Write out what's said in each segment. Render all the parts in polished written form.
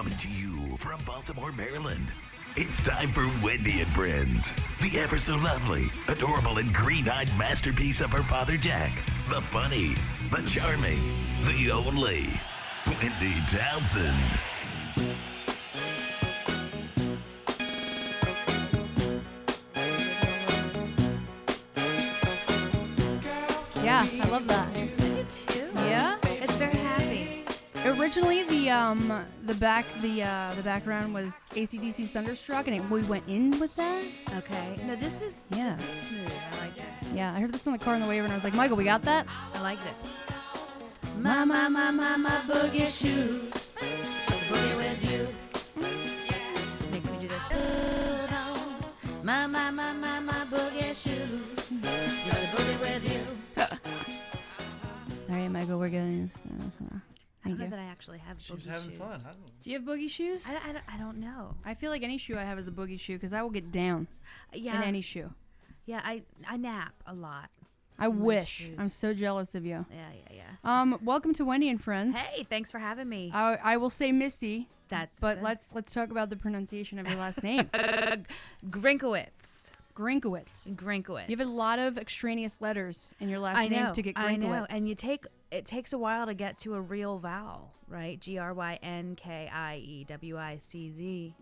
Coming to you from Baltimore, Maryland. It's time for Wendy and Friends. The ever so lovely, adorable, and green-eyed masterpiece of her father, Jack. The funny, the charming, the only Wendy Townsend. Yeah, I love that. I do too. Yeah? It's very happy. Originally, the background was AC/DC's Thunderstruck, and we went in with that. Okay. No, this is smooth. I like this. Yeah, I heard this on the car on the way over, and I was like, Michael, we got that? I like this. My boogie shoes. Just boogie with you. Make me do this. My boogie shoes. Just boogie with you. All right, Michael, we're going. I don't know that I actually have boogie shoes. She was having fun. I don't know. Do you have boogie shoes? I don't know. I feel like any shoe I have is a boogie shoe because I will get down in any shoe. Yeah, I nap a lot. I wish. I'm so jealous of you. Yeah. Welcome to Wendy and Friends. Hey, thanks for having me. I will say Missy. But good. let's talk about the pronunciation of your last name. Grinkawitz. Grinkawitz. You have a lot of extraneous letters in your last name to get Grinkawitz. I know, and it takes a while to get to a real vowel, right? Grynkiewicz.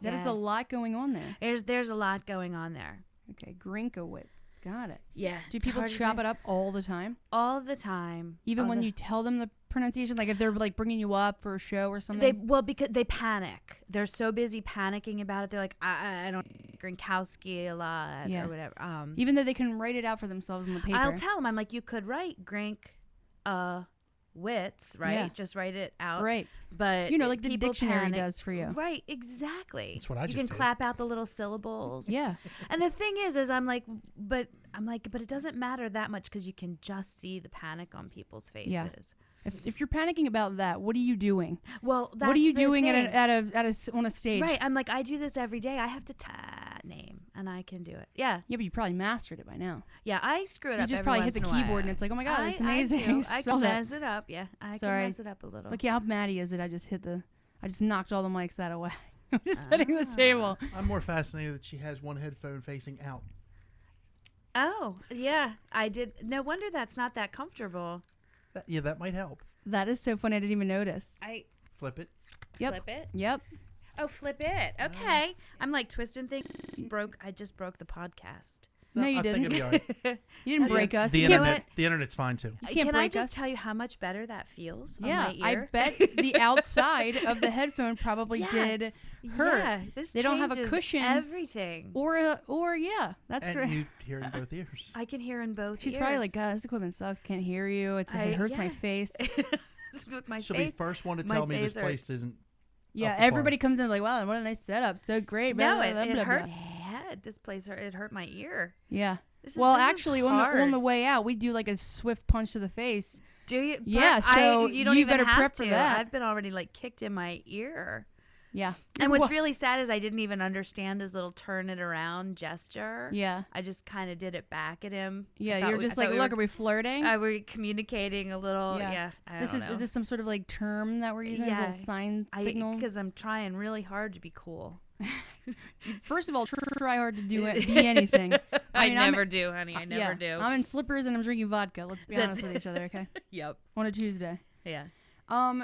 That is a lot going on there. There's a lot going on there. Okay, Grinkawitz. Got it. Yeah. Do people chop it up all the time? All the time. Even when you tell them the pronunciation, like if they're like bringing you up for a show or something? Because they panic. They're so busy panicking about it. They're like, I don't Grinkowski a lot or whatever. Even though they can write it out for themselves on the paper. I'll tell them. I'm like, you could write Witz, right? Yeah. Just write it out. Right. But like the dictionary does for you. Right, exactly. That's what I just You can did. clap out the little syllables. Yeah. And the thing is I'm like, but it doesn't matter that much because you can just see the panic on people's faces. Yeah. If you're panicking about that, what are you doing? Well, that's what are you the doing thing. on a stage? Right. I'm like, I do this every day. I have to name, and I can do it. Yeah. Yeah, but you probably mastered it by now. Yeah, I screw it up. You just every probably once hit the in a keyboard, while. and it's like, oh my god, it's amazing. I can mess it up. Yeah, I can mess it up a little. Look how mad he is that I just knocked all the mics that away. I'm just setting the table. I'm more fascinated that she has one headphone facing out. Oh, yeah, I did. No wonder that's not that comfortable. That might help. That is so funny. I didn't even notice. Flip it. Yep. Flip it? Yep. Oh, flip it. Okay. I'm like twisting things. I just broke the podcast. No, you I didn't. think it'll be all right. You didn't break us. The You internet. The internet's fine too. can't Can I break just us. tell you how much better that feels Yeah, on my ear? I bet the outside of the headphone probably did hurt. Yeah, this They don't have a changes cushion. Everything. or yeah, that's And great. you hear in both ears. I can hear in both She's ears. probably like, God, this equipment sucks. Can't hear you. It hurts my face. Look, my She'll face. be first one to my tell me this face place isn't. Yeah, up to par. everybody comes in like, wow, what a nice setup. So great. No, blah, it blah, blah, hurt blah. my head. This place hurt. It hurt my ear. Yeah. This Well, is actually, on hard. the way out, we do like a swift punch to the face. Do you? Yeah, But so you don't you even better have prep to. for that. I've been already like kicked in my ear. Yeah. And what's Well, really sad is I didn't even understand his little turn it around gesture. Yeah. I just kind of did it back at him. Yeah, you're just like, look, are we flirting? We're communicating a little. Yeah. I don't know. Is this some sort of like term that we're using as a little sign signal? Because I'm trying really hard to be cool. First of all, try hard to be anything. I mean, never do, honey. I never yeah, do. I'm in slippers and I'm drinking vodka. Let's be honest with each other, okay? Yep. On a Tuesday. Yeah.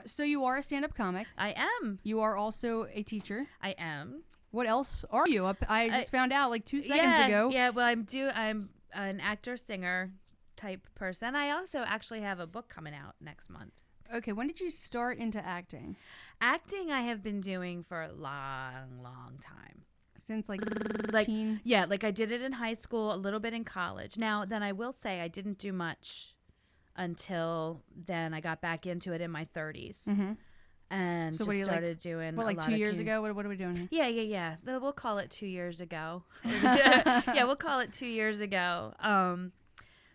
So you are a stand-up comic. I am. You are also a teacher. I am. What else are you? I just found out like 2 seconds ago. Yeah. Well, I'm an actor, singer type person. I also actually have a book coming out next month. Okay, when did you start into acting? Acting I have been doing for a long time. Since like teen? Yeah, like I did it in high school, a little bit in college. Now, then I will say I didn't do much until then. I got back into it in my 30s. Mm-hmm. And so just started doing what, like 2 years ago? What are we doing here? Yeah. We'll call it 2 years ago. Yeah, we'll call it 2 years ago.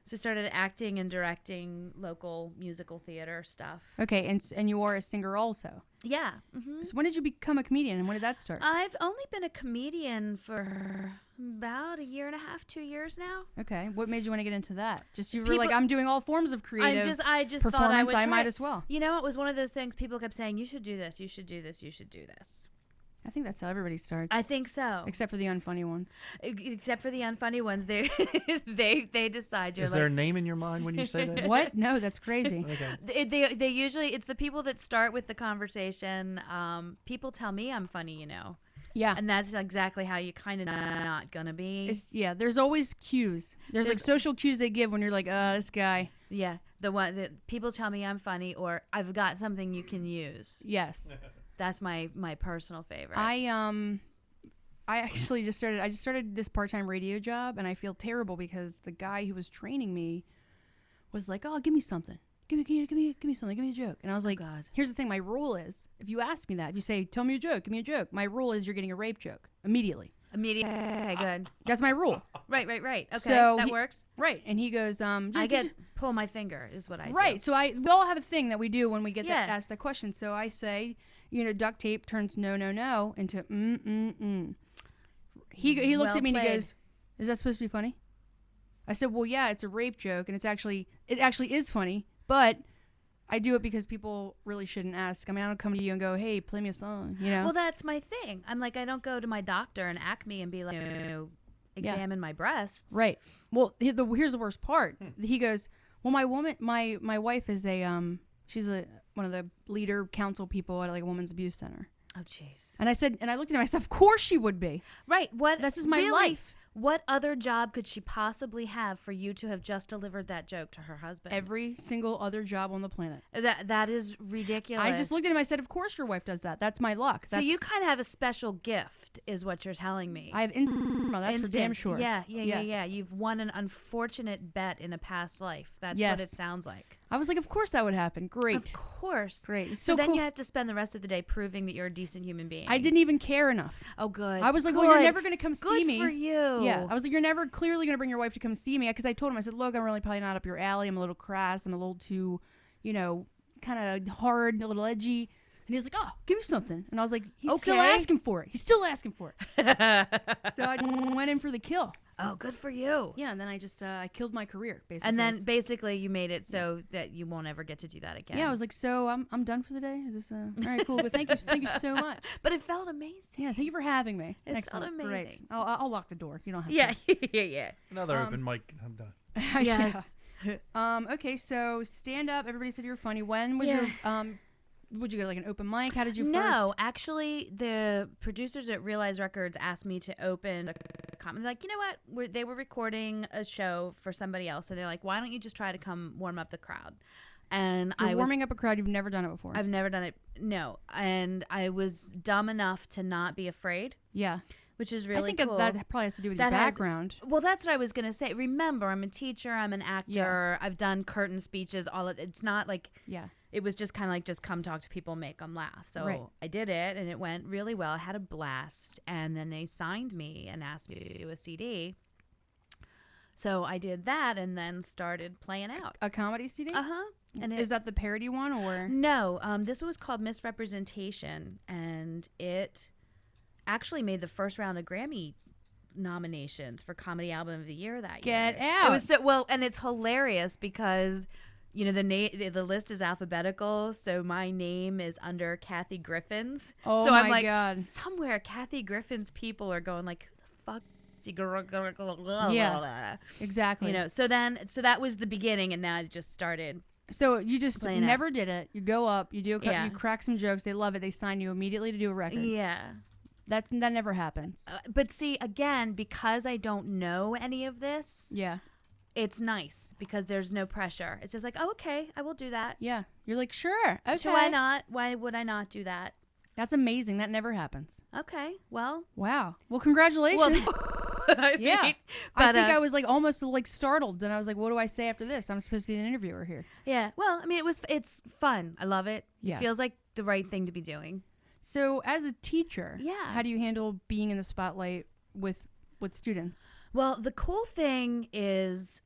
So started acting and directing local musical theater stuff. Okay, and you are a singer also. Yeah. Mm-hmm. So when did you become a comedian and when did that start? I've only been a comedian for about a year and a half, 2 years now. Okay. What made you want to get into that? Just you were People- like, I'm doing all forms of creative I just performance. thought I would try. might as well. You know, it was one of those things people kept saying, you should do this, you should do this, you should do this. I think that's how everybody starts. I think so. Except for the unfunny ones. Except for the unfunny ones. They they decide you're Is like, there a name in your mind when you say that? What? No, that's crazy. Okay. they usually, it's the people that start with the conversation. People tell me I'm funny, you know. Yeah. And that's exactly how you kind of not gonna be. Yeah, there's always cues. There's like social cues they give when you're like, this guy. Yeah, the one that people tell me I'm funny, or I've got something you can use. Yes. That's my personal favorite. I actually just started this part-time radio job, and I feel terrible because the guy who was training me was like, "Oh, give me something. Give me something. Give me a joke." And I was like, God. "Here's the thing. My rule is, if you ask me that, if you say, tell me a joke, give me a joke. My rule is you're getting a rape joke immediately. Immediately. Okay, good. That's my rule. Right. Okay, So that he- works. Right." And he goes, I get pull my finger is what I do. Right. So we all have a thing that we do when we get Yeah. asked that question. So I say, duct tape turns no into mm. He looks Well at me and he played. goes, "Is that supposed to be funny?" I said, "Well, yeah, it's a rape joke, and it actually is funny, but I do it because people really shouldn't ask. I mean, I don't come to you and go, 'Hey, play me a song,' you know." Well, that's my thing. I'm like, I don't go to my doctor and Acme and be like, examine my breasts. Right. Well, here's the worst part. He goes, "Well, my wife is she's one of the leader council people at like a women's abuse center." Oh, jeez. And I said, and I looked at myself, of course she would be. Right. What? This is my really, life. What other job could she possibly have for you to have just delivered that joke to her husband? Every single other job on the planet. That is ridiculous. I just looked at him. I said, "Of course your wife does that. That's my luck." So you kind of have a special gift, is what you're telling me. I have that's for damn Instant. sure. Yeah. You've won an unfortunate bet in a past life. That's Yes. what it sounds like. I was like, of course that would happen. Great. Of course. Great. So then cool. you have to spend the rest of the day proving that you're a decent human being. I didn't even care enough. Oh, good. I was like, good. well, you're never going to come see me. Good for you. Yeah. I was like, you're never clearly going to bring your wife to come see me. Because I told him, I said, look, I'm really probably not up your alley. I'm a little crass. I'm a little too, kind of hard, a little edgy. And he was like, "Oh, give me something." And I was like, he's still Okay. asking for it. He's still asking for it. So I went in for the kill. Oh, good for you. Yeah, and then I just I killed my career, basically. And then basically you made it so that you won't ever get to do that again. yeah, I was like, so I'm done for the day. Is this all right? Cool. But thank you so much. But it felt amazing. Yeah, thank you for having me. It felt Excellent. Great. amazing. I'll lock the door. You don't have Yeah, to. yeah. Another open mic. I'm done. Yes. Okay, so stand up. Everybody said you were funny. When was your would you go to like an open mic? How did you No, actually, the producers at Realize Records asked me to open a comment. They're like, you know what? They were recording a show for somebody else, so they're like, why don't you just try to come warm up the crowd? And You're warming up a crowd. You've never done it before. I've never done it. No, and I was dumb enough to not be afraid. Yeah. Which is really I think cool. that probably has to do with your background. Well, that's what I was gonna say. Remember, I'm a teacher. I'm an actor. I've done curtain speeches. It's not like it was just kind of like just come talk to people, make them laugh. So I did it, and it went really well. I had a blast, and then they signed me and asked me to do a CD. So I did that, and then started playing out a comedy CD. And is that the parody one or no? This one was called Misrepresentation, and it actually made the first round of Grammy nominations for Comedy Album of the Year that year. Get out. It was so well, and it's hilarious because the list is alphabetical, so my name is under Kathy Griffin's. Oh so my I'm like, God. somewhere Kathy Griffin's people are going like, who the fuck? Yeah, exactly. So that was the beginning, and now it just started. So you just Playing never did it. You go up, you do you crack some jokes. They love it. They sign you immediately to do a record. Yeah. That never happens. But see, again, because I don't know any of this, Yeah. it's nice because there's no pressure. It's just like, oh, okay, I will do that. Yeah. You're like, sure. Okay. So why not? Why would I not do that? That's amazing. That never happens. Okay, well. Wow. Well, congratulations. I yeah. mean, I think I was like almost like startled. And I was like, what do I say after this? I'm supposed to be an interviewer here. Yeah. Well, I mean, it's fun. I love it. Yeah. It feels like the right thing to be doing. So as a teacher, Yeah. how do you handle being in the spotlight with students? Well, the cool thing is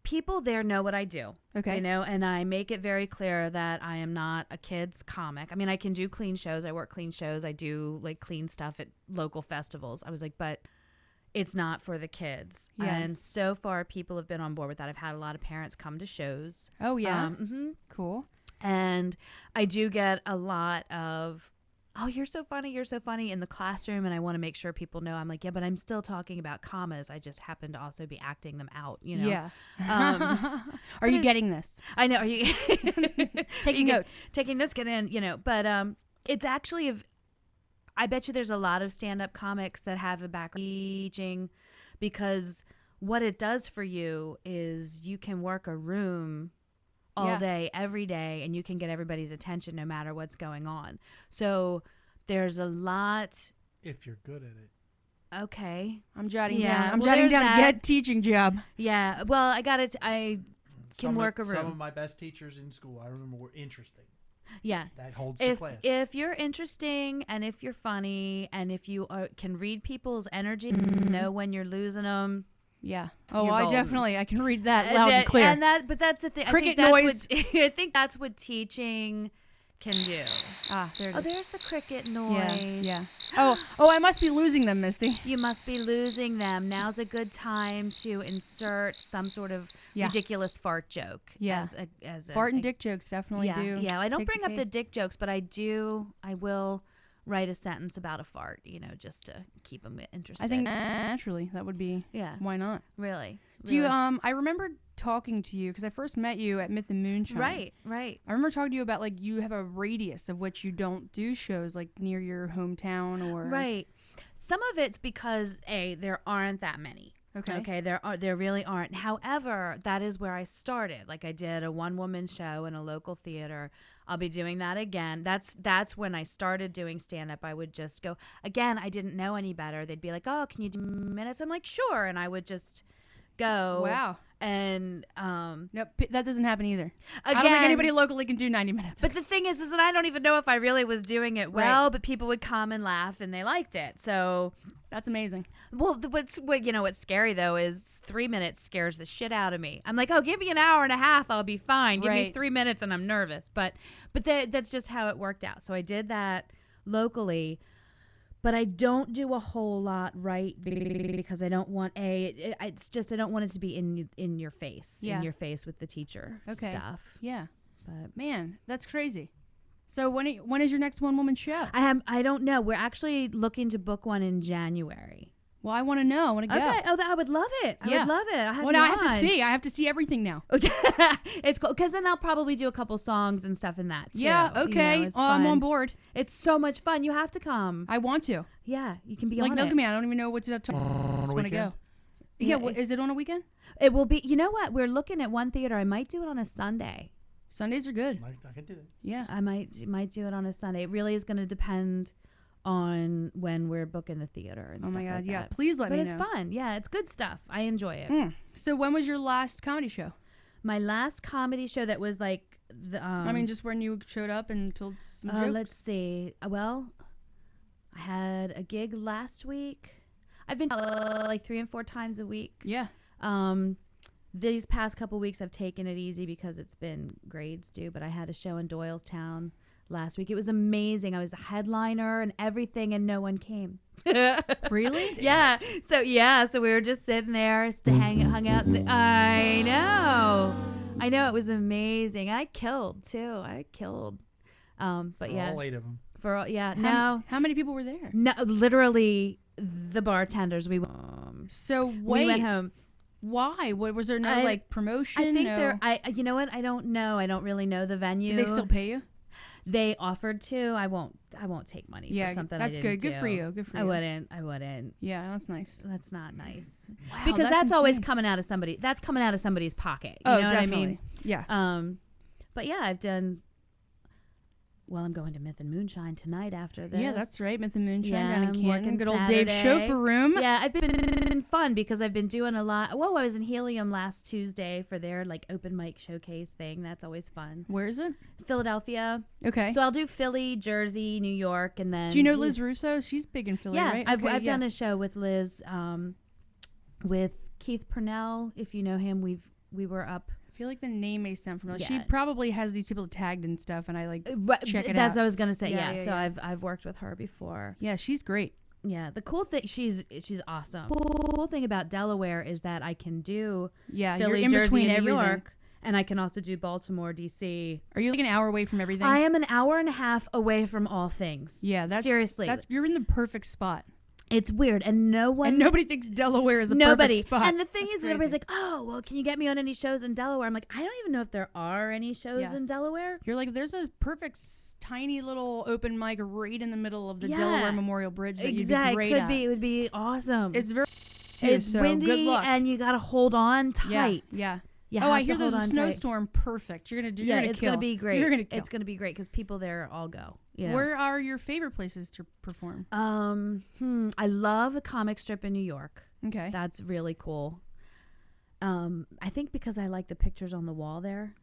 people there know what I do. Okay. And I make it very clear that I am not a kid's comic. I mean, I can do clean shows. I work clean shows. I do like clean stuff at local festivals. I was like, but it's not for the kids. Yeah. And so far, people have been on board with that. I've had a lot of parents come to shows. Oh, yeah. Cool. Cool. And I do get a lot of, oh, you're so funny in the classroom. And I want to make sure people know. I'm like, yeah, but I'm still talking about commas. I just happen to also be acting them out, you know? Yeah. Are you getting this? I know. Are you Taking notes? Taking notes, get in, you know. But it's actually, I bet you there's a lot of stand-up comics that have a background teaching, because what it does for you is you can work a room all day, every day, and you can get everybody's attention no matter what's going on. So there's a lot. If you're good at it. Okay. I'm jotting Yeah, down. I'm well, jotting there's down. that. Get teaching job. Yeah. Well, I got it. I can Some work of, a room. Some of my best teachers in school, I remember, were interesting. Yeah. That holds the class. If you're interesting and if you're funny and if you can read people's energy, know when you're losing them. Yeah. Oh, You're I golden. I can read that loud and clear. But that's the thing. Cricket I think noise. I think that's what teaching can do. There it Oh, is. there's the cricket noise. Yeah. Oh, I must be losing them, Missy. You must be losing them. Now's a good time to insert some sort of ridiculous fart joke. Yeah. As Fart and dick jokes definitely do. Yeah, I don't take bring up the cake. dick jokes, but I will write a sentence about a fart, you know, just to keep them interested. I think naturally that would be. Yeah. Why not? Really. Do you? I remember talking to you because I first met you at Myth and Moonshine. Right. I remember talking to you about like you have a radius of which you don't do shows like near your hometown or. Right. Some of it's because there aren't that many. Okay, there really aren't. However, that is where I started. Like I did a one-woman show in a local theater. I'll be doing that again. That's when I started doing stand-up. I would just go again. I didn't know any better. They'd be like, "Oh, can you do minutes?" I'm like, "Sure," and I would just go. Wow. And Nope, that doesn't happen either. again, I don't think anybody locally can do 90 minutes. But the thing is that I don't even know if I really was doing it well. Right. But people would come and laugh, and they liked it. So. That's amazing. Well, what's scary though is 3 minutes scares the shit out of me. I'm like, oh, give me an hour and a half, I'll be fine. Give me Right. 3 minutes, and I'm nervous. But that's just how it worked out. So I did that locally, but I don't do a whole lot, right? Because I don't want it's just I don't want it to be in your face, Yeah. in your face with the teacher stuff. Yeah. But Man, that's crazy. So when is your next one-woman show? I don't know. We're actually looking to book one in January. Well, I want to know. I want to go. Okay. Oh, I would love it. I would love it. I have to see. I have to see everything now. Okay. It's cool because then I'll probably do a couple songs and stuff in that too. Yeah. Okay. You know, it's I'm fun. on board. It's so much fun. You have to come. I want to. Yeah, you can be Like, on look it. at me. I don't even know what to talk. I just want to go. Yeah, Yeah. Is it on a weekend? It will be. You know what? We're looking at one theater. I might do it on a Sunday. Sundays are good. I can do that. Yeah. I might do it on a Sunday. It really is going to depend on when we're booking the theater and Oh stuff my God. like Yeah. that. Please let But me it's know. fun. Yeah, it's good stuff. I enjoy it. So when was your last comedy show? My last comedy show that was like the. I mean, just when you showed up and told some jokes. Let's see. Well, I had a gig last week. I've been like 3 and 4 times a week. Yeah. These past couple weeks I've taken it easy because it's been grades due, but I had a show in Doylestown last week. It was amazing. I was the headliner and everything, and no one came. Really? Yeah. So we were just sitting there hung out. I know. It was amazing. I killed too. But yeah. All 8 of them. How many people were there? No, literally the bartenders. So We went home. Why? What was there no like promotion? I think no? you know what? I don't know. I don't really know the venue. Did they still pay you? They offered to. I won't take money Yeah, for something that's I good. didn't Good for do. you. Good for I you. wouldn't. Yeah, that's nice. That's not nice. Wow, Because that's always insane. coming out of somebody. That's coming out of somebody's pocket. You Oh, know definitely. what I mean? Yeah. But yeah, I've done. Well, I'm going to Myth and Moonshine tonight after this. Yeah, that's right. Myth and Moonshine Yeah, down in I'm Canton. working Good old Dave's Saturday. chauffeur room. Yeah, I've been fun because I've been doing a lot. Whoa, I was in Helium last Tuesday for their like open mic showcase thing. That's always fun. Where is it? Philadelphia. Okay. So I'll do Philly, Jersey, New York, and then. Do you know Liz Russo? She's big in Philly, Yeah, right? I've Okay, done a show with Liz, with Keith Purnell. If you know him, we were up. I feel like the name may sound familiar. Yeah. She probably has these people tagged and stuff, and I like check it That's out. what I was gonna say. Yeah, Yeah, yeah, so yeah. I've worked with her before. Yeah, she's great. Yeah, the cool thing, she's awesome. Cool thing about Delaware is that I can do Yeah, Philly, you're in Jersey, between and New everything. York, and I can also do Baltimore, DC. Are you like an hour away from everything? I am an hour and a half away from all things. Yeah, that's seriously. you're in the perfect spot. It's weird, and nobody thinks Delaware is a nobody. perfect spot. And the thing That's is, everybody's crazy. like, "Oh, well, can you get me on any shows in Delaware?" I'm like, I don't even know if there are any shows Yeah. in Delaware. You're like, there's a perfect tiny little open mic right in the middle of the Yeah. Delaware Memorial Bridge that you'd be Exactly, great could at. be. It would be awesome. It's very It's so windy, good luck. and you gotta hold on tight. Yeah. You Oh, I have to hear there's hold a on tight. snowstorm. Perfect. You're gonna Yeah, gonna it's kill. gonna be great. You're gonna kill. It's gonna be great because people there all go. You know? Where are your favorite places to perform? I love a comic strip in New York. Okay. That's really cool. I think because I like the pictures on the wall there.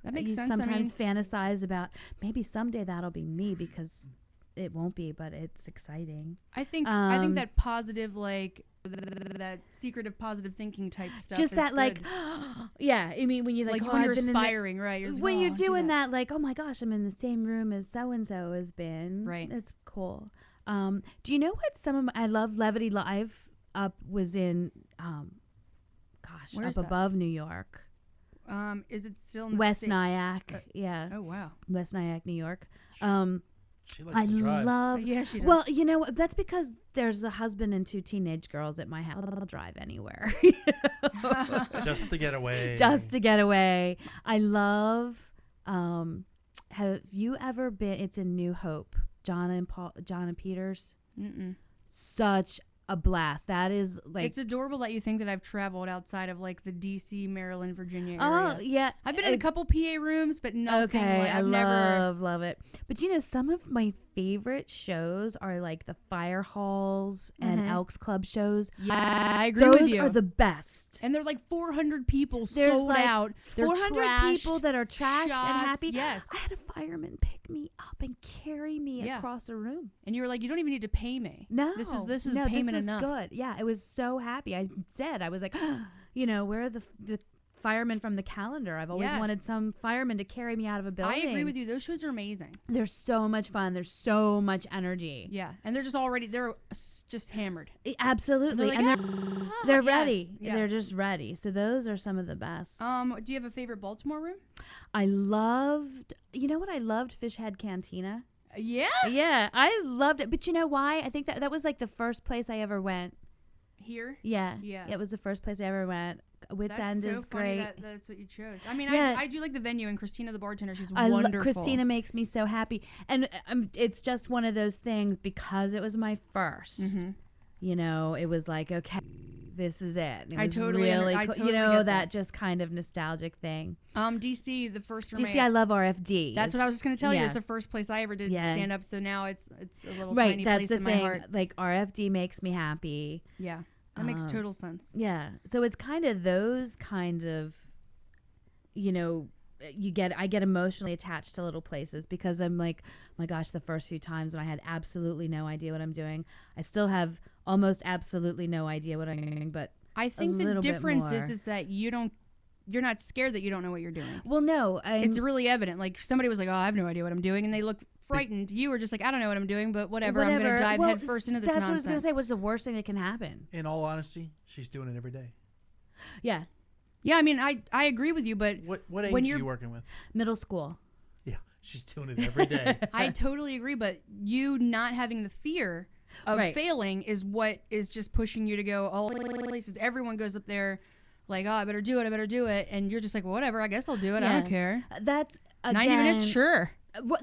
That makes You sense. I mean, sometimes fantasize about maybe someday that'll be me because it won't be, but it's exciting. I think that positive, like that secretive positive thinking type stuff. Just is that, like, good. yeah. I mean, when you like, when you're I've been in the- aspiring, right? You're just when like, you're "Oh, do doing that, like, oh my gosh, I'm in the same room as so and so has been. Right. It's cool. Do you know what I love Levity Live was in? Where's up that? above New York, Is it still in the West state? Nyack. Yeah, Oh wow. West Nyack, New York. She likes I to drive. love. Yeah, she does. Well, you know that's because there's a husband and 2 teenage girls at my house. I'll drive anywhere. Just to get away. Just to get away. I love. Have you ever been? It's in New Hope. John and Peter's. Mm-mm. Such a blast. That is like. It's adorable that you think that I've traveled outside of like the D.C., Maryland, Virginia oh area. yeah. I've been in a couple PA rooms, but nothing. Okay, like, I I've never. love it. But you know, some of my favorite shows are like the Fire Halls and Elks Club shows. Yeah, I agree Those with you. are the best. And they're like 400 people There's sold like out. They're 400 trashed, people that are trashed shots, and happy. Yes. I had a fireman pick me up and carry me Yeah. across a room. And you were like, you don't even need to pay me. No, This is no, payment this is enough. good. Yeah, I was so happy. I was like, you know, where are the firemen from the calendar? I've always Yes. wanted some firemen to carry me out of a building. I agree with you. Those shows are amazing. They're so much fun. There's so much energy. Yeah. And they're just just hammered. Absolutely. They're And like, they're yes, ready. yes. They're just ready. So those are some of the best. Do you have a favorite Baltimore room? I loved, you know what? I loved Fishhead Cantina. Yeah. Yeah, I loved it. But you know why? I think that was like the first place I ever went. Here? Yeah. Yeah. It was the first place I ever went. Wits That's End so is funny great. that's what you chose. I mean, Yeah. I do like the venue, and Christina, the bartender, she's I wonderful. Christina makes me so happy. And it's just one of those things because it was my 1st. You know, it was like, okay, this is it. It I was totally really I cool. totally You know, get that just kind of nostalgic thing. DC, the first room. DC, I love RFD. That's what I was just going to tell you. yeah. It's the first place I ever did Yeah. stand up. So now it's a little right. tiny That's place the in my thing. heart. Like RFD makes me happy. Yeah, that makes total sense. Yeah. So it's kind of those kind of, you know, I get emotionally attached to little places because I'm like, my gosh, the first few times when I had absolutely no idea what I'm doing, I still have almost absolutely no idea what I'm doing, but I think the little bit difference more. is that you're not scared that you don't know what you're doing. well, no, It's really evident. Like somebody was like, "Oh, I have no idea what I'm doing," and they look frightened. You were just like, "I don't know what I'm doing, but whatever. I'm going to dive head first into this That's nonsense." what I was going to say. What's the worst thing that can happen? In all honesty, she's doing it every day. Yeah, Yeah, I mean, I agree with you, but What age when are you're you working with? middle school. Yeah, she's doing it every day. I totally agree. But you not having the fear of Right. failing is what is just pushing you to go all places. Everyone goes up there like, "Oh, I better do it," and you're just like, well, "Whatever, I guess I'll do it. I Yeah. don't care." That's again, 90 minutes, sure.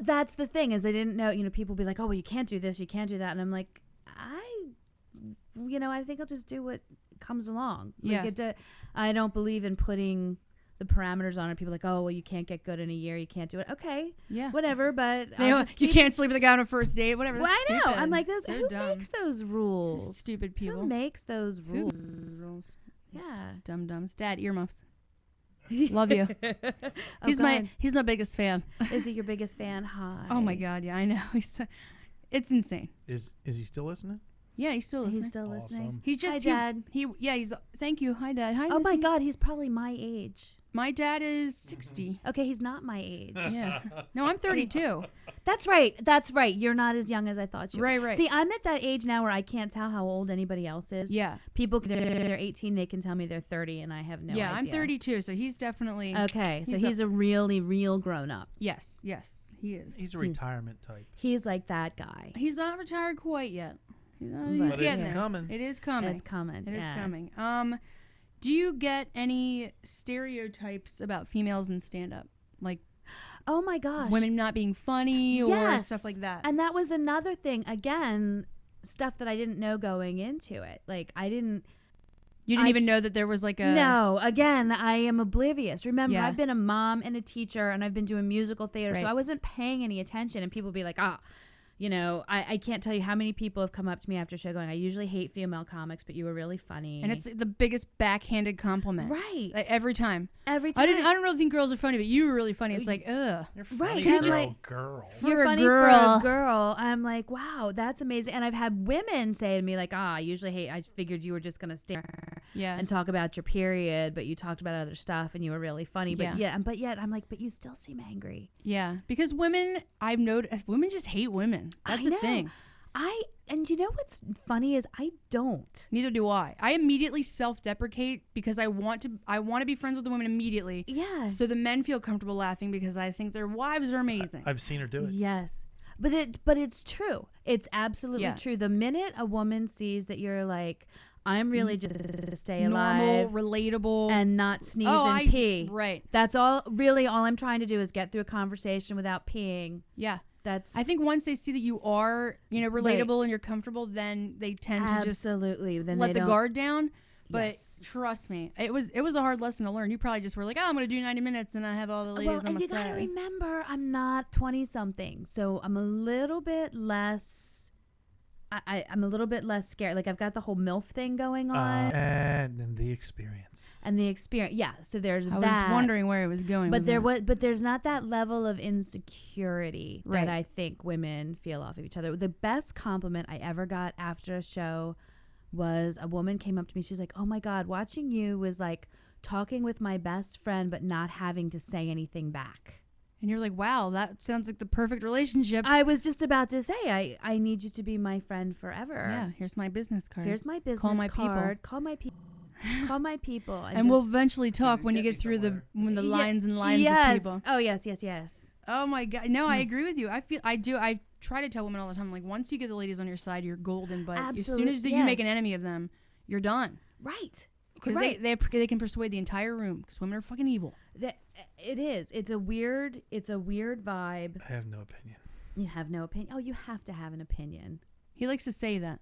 That's the thing is I didn't know. You know, people be like, "Oh, well, you can't do this, you can't do that," and I'm like, I think I'll just do what comes along. Yeah. I don't believe in putting the parameters on it. People are like, "Oh, well, you can't get good in a year. You can't do it." Okay, Yeah. whatever. But You, I'll just you keep- can't sleep with a guy on a first date. Whatever. Well, That's I know. stupid. I'm like, So who dumb. makes those rules? Stupid people. Who makes those Who rules? makes rules? Yeah. Dum dums. Dad, earmuffs. Love you. Oh, He's God. my biggest fan. Is he your biggest fan? Hi. Oh my God, yeah, I know. It's insane. Is he still listening? Yeah, he's still listening. He's still listening. Awesome. He's just Hi, Dad. He's thank you. Hi, Dad. Hi. Oh my Missy. God, he's probably my age. My dad is 60. Okay, he's not my age. Yeah. No, I'm 32. That's right. That's right. You're not as young as I thought you were. Right, right. See, I'm at that age now where I can't tell how old anybody else is. Yeah. People, they're 18, they can tell me they're 30, and I have no idea. Yeah, I'm 32, so he's definitely... Okay, so he's a really real grown-up. Yes, yes, he is. He's a retirement type. He's like that guy. He's not retired quite yet. He's But getting it's there. coming. It is coming. It's coming. It is yeah. coming. Do you get any stereotypes about females in stand-up? Like, Oh my gosh. women not being funny or Yes. stuff like that? And that was another thing. Again, stuff that I didn't know going into it. Like, I didn't... You didn't even know that there was like a... No, again, I am oblivious. Remember, Yeah. I've been a mom and a teacher, and I've been doing musical theater, so Right. I wasn't paying any attention. And people be like, you know, I can't tell you how many people have come up to me after a show going, I usually hate female comics, but you were really funny. And it's the biggest backhanded compliment. right. Like, every time. Every time. I don't really think girls are funny, but you were really funny. It's like, ugh. You're Right, funny and for I'm a like- girl. For You're a funny girl. for a girl. I'm like, wow, that's amazing. And I've had women say to me, like, I usually hate, I figured you were just going to stare Yeah. and talk about your period, but you talked about other stuff and you were really funny. But but yet I'm like, but you still seem angry. Yeah. Because women, I've noticed, women just hate women. That's I the know. thing. And you know what's funny is I don't. Neither do I. I immediately self-deprecate because I want to be friends with the women immediately. Yeah. So the men feel comfortable laughing because I think their wives are amazing. I've seen her do it. Yes. But it's true. It's absolutely true. The minute a woman sees that you're like, I'm really just to stay Normal, alive relatable, and not sneeze and pee. Right. That's all I'm trying to do is get through a conversation without peeing. Yeah. That's I think once they see that you are, relatable and you're comfortable, then they tend to just absolutely then let they the don't- guard down. But Yes. trust me, it was a hard lesson to learn. You probably just were like, I'm going to do 90 minutes and I have all the ladies Well, on and my you gotta side. remember, I'm not 20 something, so I'm a little bit less. I'm a little bit less scared. Like I've got the whole MILF thing going on, And the experience. and the experience. Yeah, so there's I that. was wondering where it was going. But with there that. but there's not that level of insecurity Right. that I think women feel off of each other. The best compliment I ever got after a show was a woman came up to me. She's like, "Oh my God, watching you was like talking with my best friend, but not having to say anything back." And you're like, wow, that sounds like the perfect relationship. I was just about to say, I need you to be my friend forever. Yeah, here's my business card. Here's my business Call my card. people. Call my people. Call my people. and we'll eventually talk when you get through the lines and lines of people. Oh yes, yes, yes. Oh my God. No, I agree with you. I try to tell women all the time, like, once you get the ladies on your side, you're golden. But as soon as you make an enemy of them, you're done. Right. Because Right. they can persuade the entire room because women are fucking evil. It is. It's a weird vibe. I have no opinion. You have no opinion. Oh, you have to have an opinion. He likes to say that.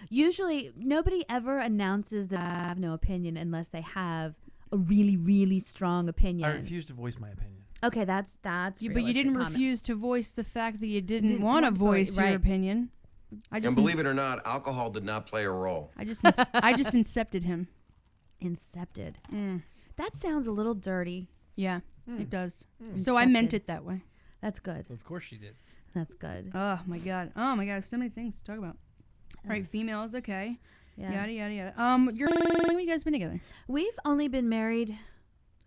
Usually, nobody ever announces that I have no opinion unless they have a really, really strong opinion. I refuse to voice my opinion. Okay, that's But you realistic didn't comment. refuse to voice the fact that you didn't Didn't want to want to voice your right. opinion. And believe it or not, alcohol did not play a role. I just incepted him. Incepted. That sounds a little dirty. Yeah, it does. So I meant Incepted. it that way. That's good. Of course she did. That's good. Oh my God. So many things to talk about. All right, females, okay. Yeah. Yada yada yada. How long have you guys been together? We've only been married.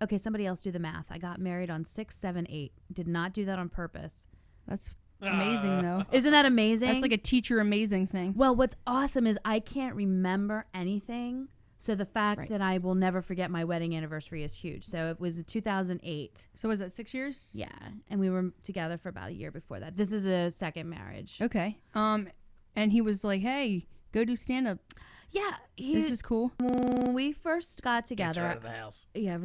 Okay, somebody else do the math. I got married on 6, 7, 8. Did not do that on purpose. That's amazing though. Isn't that amazing? That's like a teacher amazing thing. Well, what's awesome is I can't remember anything. So the fact that I will never forget my wedding anniversary is huge. So it was 2008. So was that 6 years? Yeah. And we were together for about a year before that. This is a second marriage. Okay. And he was like, "Hey, go do stand up. Yeah. This is cool." When we first got Gets together. her out of the house. Yeah,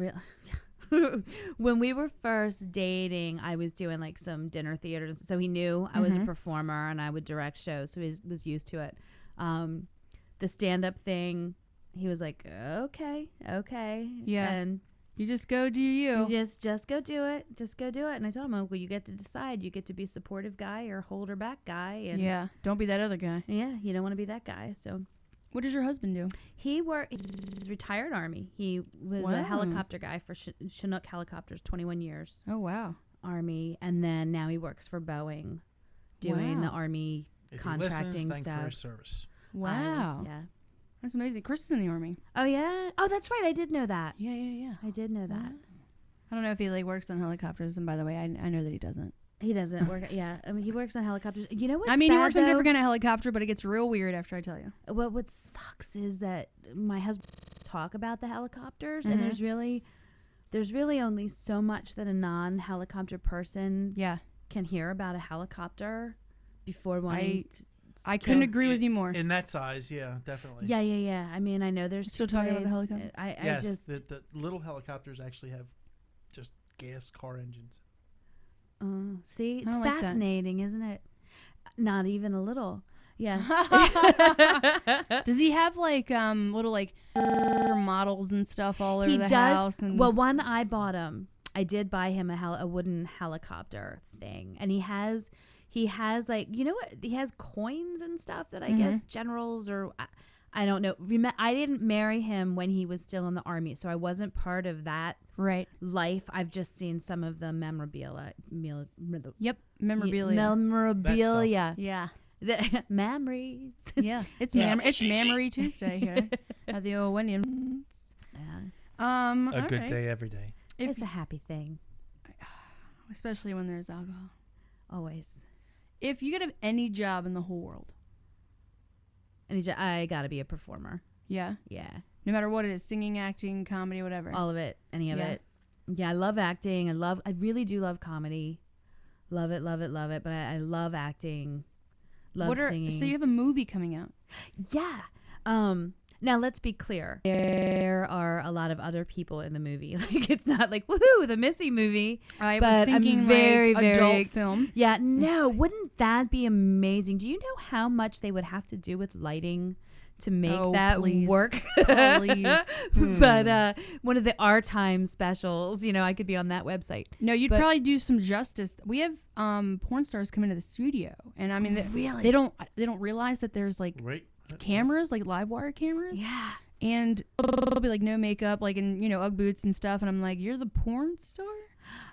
when we were first dating, I was doing like some dinner theaters, so he knew I was a performer and I would direct shows, so he was used to it. The stand-up thing, he was like, okay, Yeah. and You just go do you. just go do it, And I told him, well, you get to decide. You get to be supportive guy or hold her back guy, and Yeah. Don't be that other guy. yeah, you don't want to be that guy, so. What does your husband do? He's retired Army. He was a Wow. helicopter guy for Chinook Helicopters, 21 years. Oh wow. Army, and then now he works for Boeing doing the Wow. Army If contracting he listens, thank for his stuff. service. Wow. Yeah. That's amazing. Chris is in the Army. Oh, yeah? Oh, that's right. I did know that. Yeah. I did know that. I don't know if he like works on helicopters. And by the way, I know that he doesn't. He doesn't work. Yeah, I mean, he works on helicopters. You know what? I mean, he works on a different kind of helicopter, but it gets real weird after I tell you. What sucks is that my husband talk about the helicopters, and there's really only so much that a non-helicopter person can hear about a helicopter before wanting to. I couldn't agree with you more. In that size, yeah, definitely. Yeah. I mean, I know there's still talking about the helicopter. I just the little helicopters actually have just gas car engines. See, it's like fascinating, isn't it? Not even a little. Yeah. Does he have like little like models and stuff all over the house? And well, one I bought him. I did buy him a wooden helicopter thing, and he has like, you know what? He has coins and stuff that I guess generals or I don't know. I didn't marry him when he was still in the army, so I wasn't part of that life. I've just seen some of the memorabilia. Yep, memorabilia. Memorabilia. Yeah. The memories. Yeah, it's Memory Tuesday here at the old Wendian. Yeah. A good day every day. It's a happy thing. Especially when there's alcohol. Always. If you could have any job in the whole world. I gotta be a performer. Yeah? Yeah. No matter what it is, singing, acting, comedy, whatever. All of it. Any of it. Yeah, I love acting. I really do love comedy. Love it. But I love acting. Love singing. So you have a movie coming out. Yeah. Now let's be clear. There are a lot of other people in the movie. Like, it's not like woohoo, the Missy movie. I was thinking I'm very adult film. Yeah, no, wouldn't that be amazing? Do you know how much they would have to do with lighting to make that work? Please. But one of the Our Time specials, I could be on that website. No, you'd probably do some justice. We have porn stars come into the studio, and I mean, really? they don't realize that there's like cameras, like live wire cameras. Yeah. And it'll be like no makeup, like in Ugg boots and stuff, and I'm like, you're the porn star?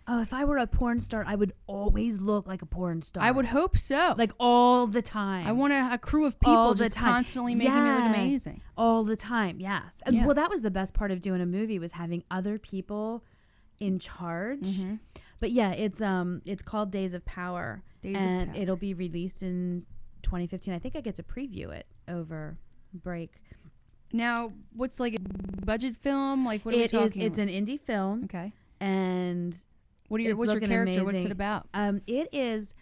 Oh, if I were a porn star, I would always look like a porn star. I would hope so. Like all the time. I want a crew of people just constantly making me look amazing. All the time, yes. Yeah. Well, that was the best part of doing a movie, was having other people in charge. Mm-hmm. But yeah, it's called Days of Power. And it'll be released in 2015. I think I get to preview it over break. Now, what's like a budget film? Like, what are we talking It's about? an indie film. Okay. And what's your character? Amazing. What's it about? It is.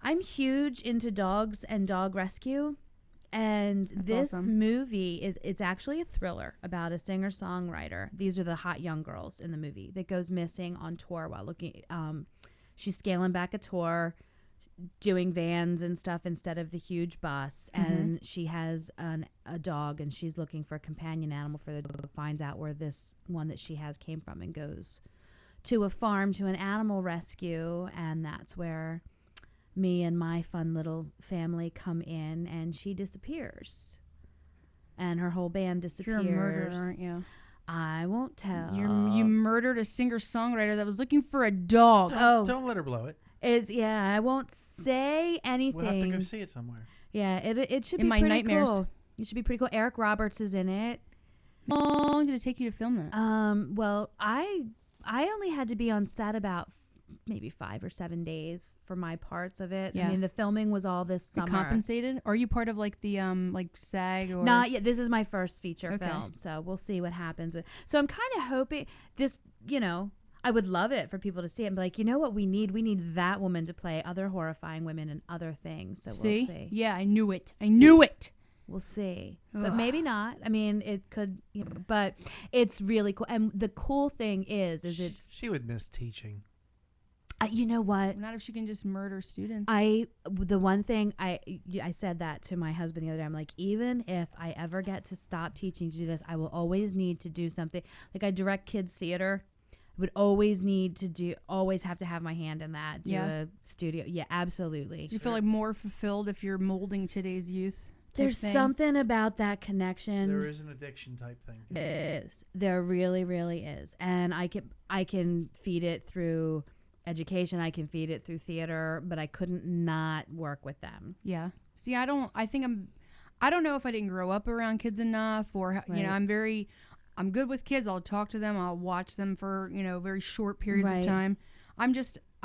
I'm huge into dogs and dog rescue, and That's this awesome. movie it's actually a thriller about a singer-songwriter. These are the hot young girls in the movie that goes missing on tour while looking. She's scaling back a tour, doing vans and stuff instead of the huge bus, and she has a dog, and she's looking for a companion animal for the dog. Finds out where this one that she has came from, and goes to a farm to an animal rescue, and that's where me and my fun little family come in, and she disappears, and her whole band disappears. You're a murderer, aren't you? I won't tell. You murdered a singer-songwriter that was looking for a dog. Don't let her blow it. I won't say anything. We'll have to go see it somewhere. Yeah, it should In be my pretty nightmares. cool. It should be pretty cool. Eric Roberts is in it. How long did it take you to film that? Well, I only had to be on set about maybe 5 or 7 days for my parts of it. Yeah. I mean, the filming was all this summer. Compensated? Are you part of like the like SAG or Not yet. This is my first feature Okay. film, so we'll see what happens with. So I'm kind of hoping this. I would love it for people to see it and be like, you know what we need? We need that woman to play other horrifying women and other things. So we'll see. Yeah, I knew it. We'll see. But maybe not. I mean, it could, but it's really cool. And the cool thing is She would miss teaching. you know what? Not if she can just murder students. The one thing I said that to my husband the other day. I'm like, even if I ever get to stop teaching to do this, I will always need to do something. Like, I direct kids theater. I would always have to have my hand in that. Do a studio. Yeah, absolutely. Do you feel like more fulfilled if you're molding today's youth? There's something about that connection. There is an addiction type thing. There really, really is. And I can feed it through education. I can feed it through theater, but I couldn't not work with them. Yeah. See, I don't know if I didn't grow up around kids enough, or I'm good with kids. I'll talk to them. I'll watch them for, very short periods of time.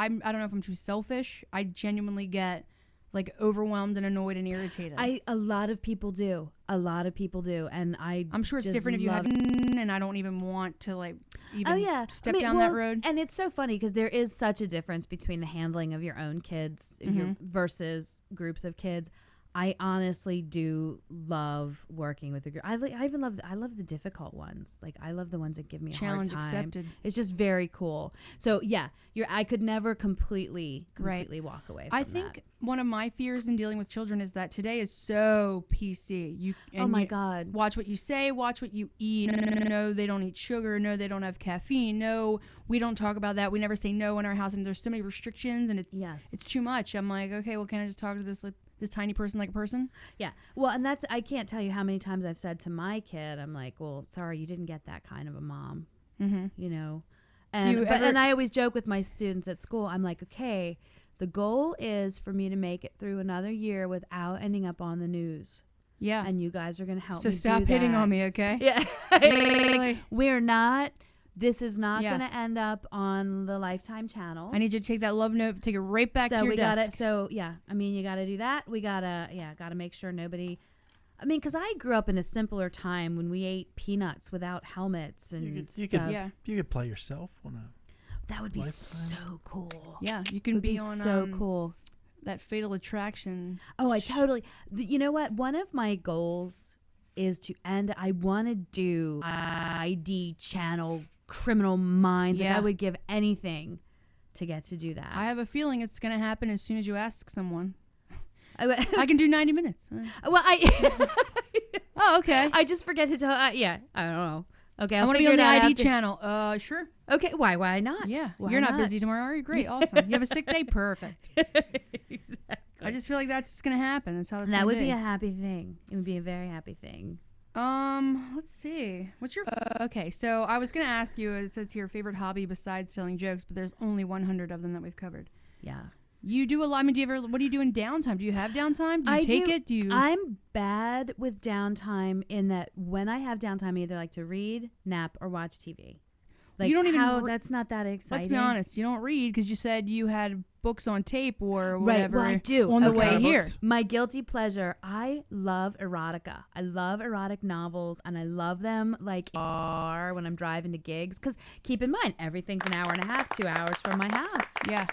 I don't know if I'm too selfish. I genuinely get like overwhelmed and annoyed and irritated. A lot of people do. And I'm sure it's just different if you love- haven't, and I don't even want to like even step down that road. And it's so funny because there is such a difference between the handling of your own kids versus groups of kids. I honestly do love working with a group. I even love the difficult ones. Like I love the ones that give me a Challenge hard time. accepted. It's just very cool. So yeah, I could never completely walk away from I think one of my fears in dealing with children is that today is so PC. Oh my God. Watch what you say, watch what you eat. No, they don't eat sugar. No, they don't have caffeine. No, we don't talk about that. We never say no in our house, and there's so many restrictions, and it's too much. I'm like, okay, well, can I just talk to this tiny person like a person? Yeah. Well, and I can't tell you how many times I've said to my kid, I'm like, well, sorry, you didn't get that kind of a mom. You know? And I always joke with my students at school. I'm like, okay, the goal is for me to make it through another year without ending up on the news. Yeah. And you guys are going to help me So stop hitting on me, okay? Yeah. Really? We're not. This is not going to end up on the Lifetime channel. I need you to take that love note, take it right back to your desk. I mean, you got to do that. We got to make sure nobody. I mean, because I grew up in a simpler time when we ate peanuts without helmets and stuff. You could play yourself on a. That would be Lifetime. so cool. Yeah, you can be on so cool. That Fatal Attraction. Oh, I totally. You know what? One of my goals is to end. I want to do ID channel Criminal Minds. Yeah. Like I would give anything to get to do that. I have a feeling it's going to happen as soon as you ask someone. I can do 90 minutes. Well, Oh, okay. I just forget to tell. I don't know. Okay, I want to be on the ID channel. Sure. Okay, why not? Yeah. Why You're not busy tomorrow, are you? Great, awesome. You have a sick day? Perfect. Exactly. I just feel like that's going to happen. That's how it's going to be. That would be a happy thing. It would be a very happy thing. Let's see. What's your... okay, so I was going to ask you, it says here, favorite hobby besides telling jokes, but there's only 100 of them that we've covered. Yeah. You do a lot. I mean, what do you do in downtime? Do you have downtime? Do you take it? Do you... I'm bad with downtime in that when I have downtime, I either like to read, nap, or watch TV. Like, you don't even... that's not that exciting. Let's be honest. You don't read because you said you had books on tape or whatever. Right, well, I do. On the way Okay. here. My guilty pleasure, I love erotica. I love erotic novels, and I love them like when I'm driving to gigs. Because keep in mind, everything's an hour and a half, 2 hours from my house. Yeah.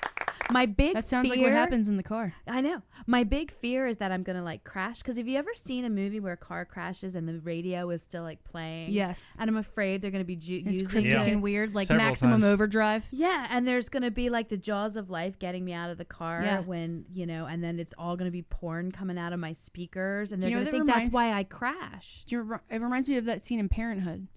My big That sounds fear, like what happens in the car. I know. My big fear is that I'm going to like crash. Because have you ever seen a movie where a car crashes and the radio is still like playing? Yes. And I'm afraid they're going to be It's using cryptic it. and weird, like Several Maximum times. Overdrive. Yeah, and there's going to be like the jaws of life getting me out of the car Yeah. when, and then it's all going to be porn coming out of my speakers. And they're You know going to what think that that's why I crashed. It reminds me of that scene in Parenthood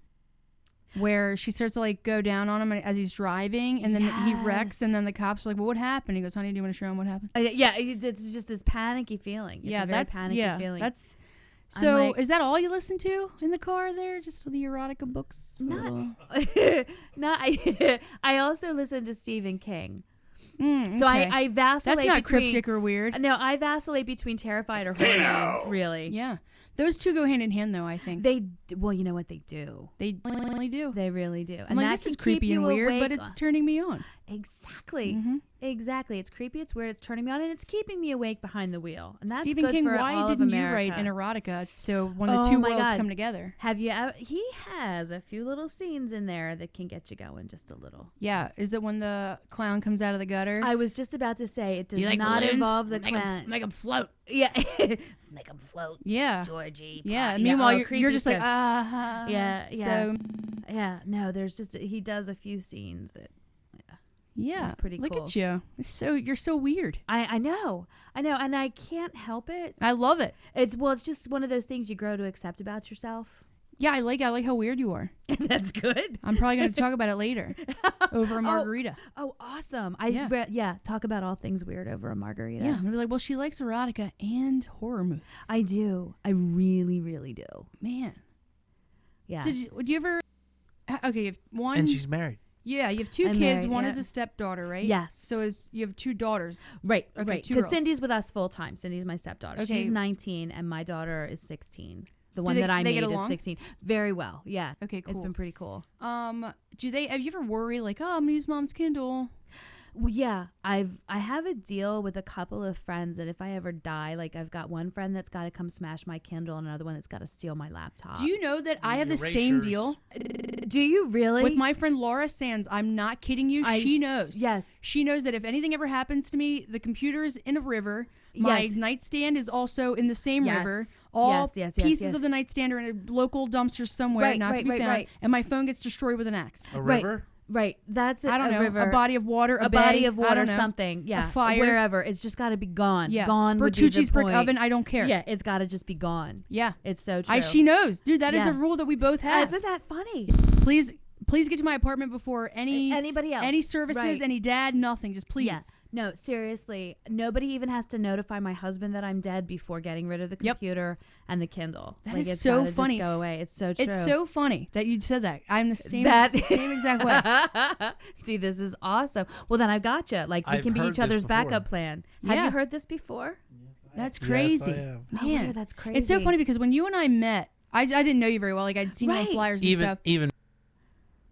where she starts to like go down on him as he's driving, and then he wrecks, Yes. and then the cops are like, well, what happened? He goes, honey, do you want to show him what happened? Yeah, it's just this panicky feeling. It's a very panicky feeling. That's... So like- is that all you listen to in the car there? Just the erotica books? No, I also listen to Stephen King. Okay. So I vacillate. That's not between, cryptic or weird. No, I vacillate between terrified or horny. Really, Yeah. Those two go hand in hand, though, I think. well, you know what they do. They really do. They really do. I'm And like, that this is can keep creepy and you weird, but awake it's turning me on. Exactly. Mm-hmm. Exactly. It's creepy, it's weird, it's turning me on, and it's keeping me awake behind the wheel. And that's Stephen good King, for why all of didn't you America. write an erotica so when the Oh two my worlds God. come together? Have you ever, he has a few little scenes in there that can get you going just a little. Yeah. Is it when the clown comes out of the gutter? I was just about to say it does you like not balloons? involve the Make 'em- clown. Make them float. Yeah. Make them float. Yeah. Georgie. Yeah. Pop. Meanwhile, oh, you're creepy just like, stuff. Yeah. So, Yeah. No, there's just, he does a few scenes that, yeah. It's pretty Look cool. at you. You're so weird. I know, and I can't help it. I love it. It's just one of those things you grow to accept about yourself. Yeah, I like how weird you are. That's good. I'm probably going to talk about it later over a margarita. Oh, awesome! Yeah. Talk about all things weird over a margarita. Yeah, I'm going to be like, well, she likes erotica and horror movies. I do. I really, really do. Man. Yeah. So, would you ever... Okay, you have one... And she's married. Yeah, you have two I'm kids. married, One yeah. is a stepdaughter, right? Yes. So you have two daughters. Right. Okay, Right. two Because girls. Cindy's with us full time. Cindy's my stepdaughter. Okay. She's 19, and my daughter is 16. The Do one they- that I they made get is along? 16. Very well. Yeah. Okay, cool. It's been pretty cool. Have you ever worry like, oh, I'm going to use mom's Kindle? Well, yeah, I have a deal with a couple of friends that if I ever die, like I've got one friend that's got to come smash my Kindle and another one that's got to steal my laptop. Do you know that I have the same erasures. deal Do you really? with my friend Laura Sands? I'm not kidding you. She knows. Yes. She knows that if anything ever happens to me, the computer's in a river. My Yes. nightstand is also in the same Yes. river. All Yes, pieces of the nightstand are in a local dumpster somewhere, Right, not to right, be right, found. right. And my phone gets destroyed with an axe. A Right. river? Right. That's I don't know. river. A body of water, a body bay, of I water, don't know. something. Yeah. A fire. Wherever. It's just got to be gone. Yeah. Gone would be the Bertucci's brick point. oven. I don't care. Yeah. It's got to just be gone. Yeah. It's so true. She knows, dude. That is Yeah. a rule that we both have. Isn't that funny? Please get to my apartment before Anybody else. any services, Right. any dad, nothing. Just please. Yeah. No, seriously. Nobody even has to notify my husband that I'm dead before getting rid of the Yep. computer and the Kindle. That like, is it's so gotta funny. Just go away. It's so true. It's so funny that you said that. I'm the same, That- same exact way. See, this is awesome. Well, then I've got you. Like, we I've can be heard each this other's before. backup plan. Have Yeah. you heard this before? That's Yes, crazy. I have. Oh, Man, wow, that's It's so crazy. funny because when you and I met, I didn't know you very well. Like I'd seen you on Right. flyers and Even stuff.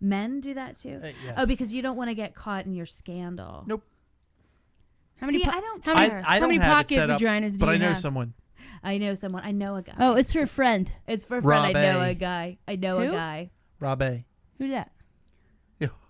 Men do that too? Yes. Oh, because you don't want to get caught in your scandal. Nope. How many? See, po- I don't how many, care. I how don't many have pocket it set up, vaginas do but you I know have? someone. I know someone. I know a guy. Oh, it's for a friend. It's for a friend. I know Rob A. a guy. I know a Who? guy. Rob A. Who's that?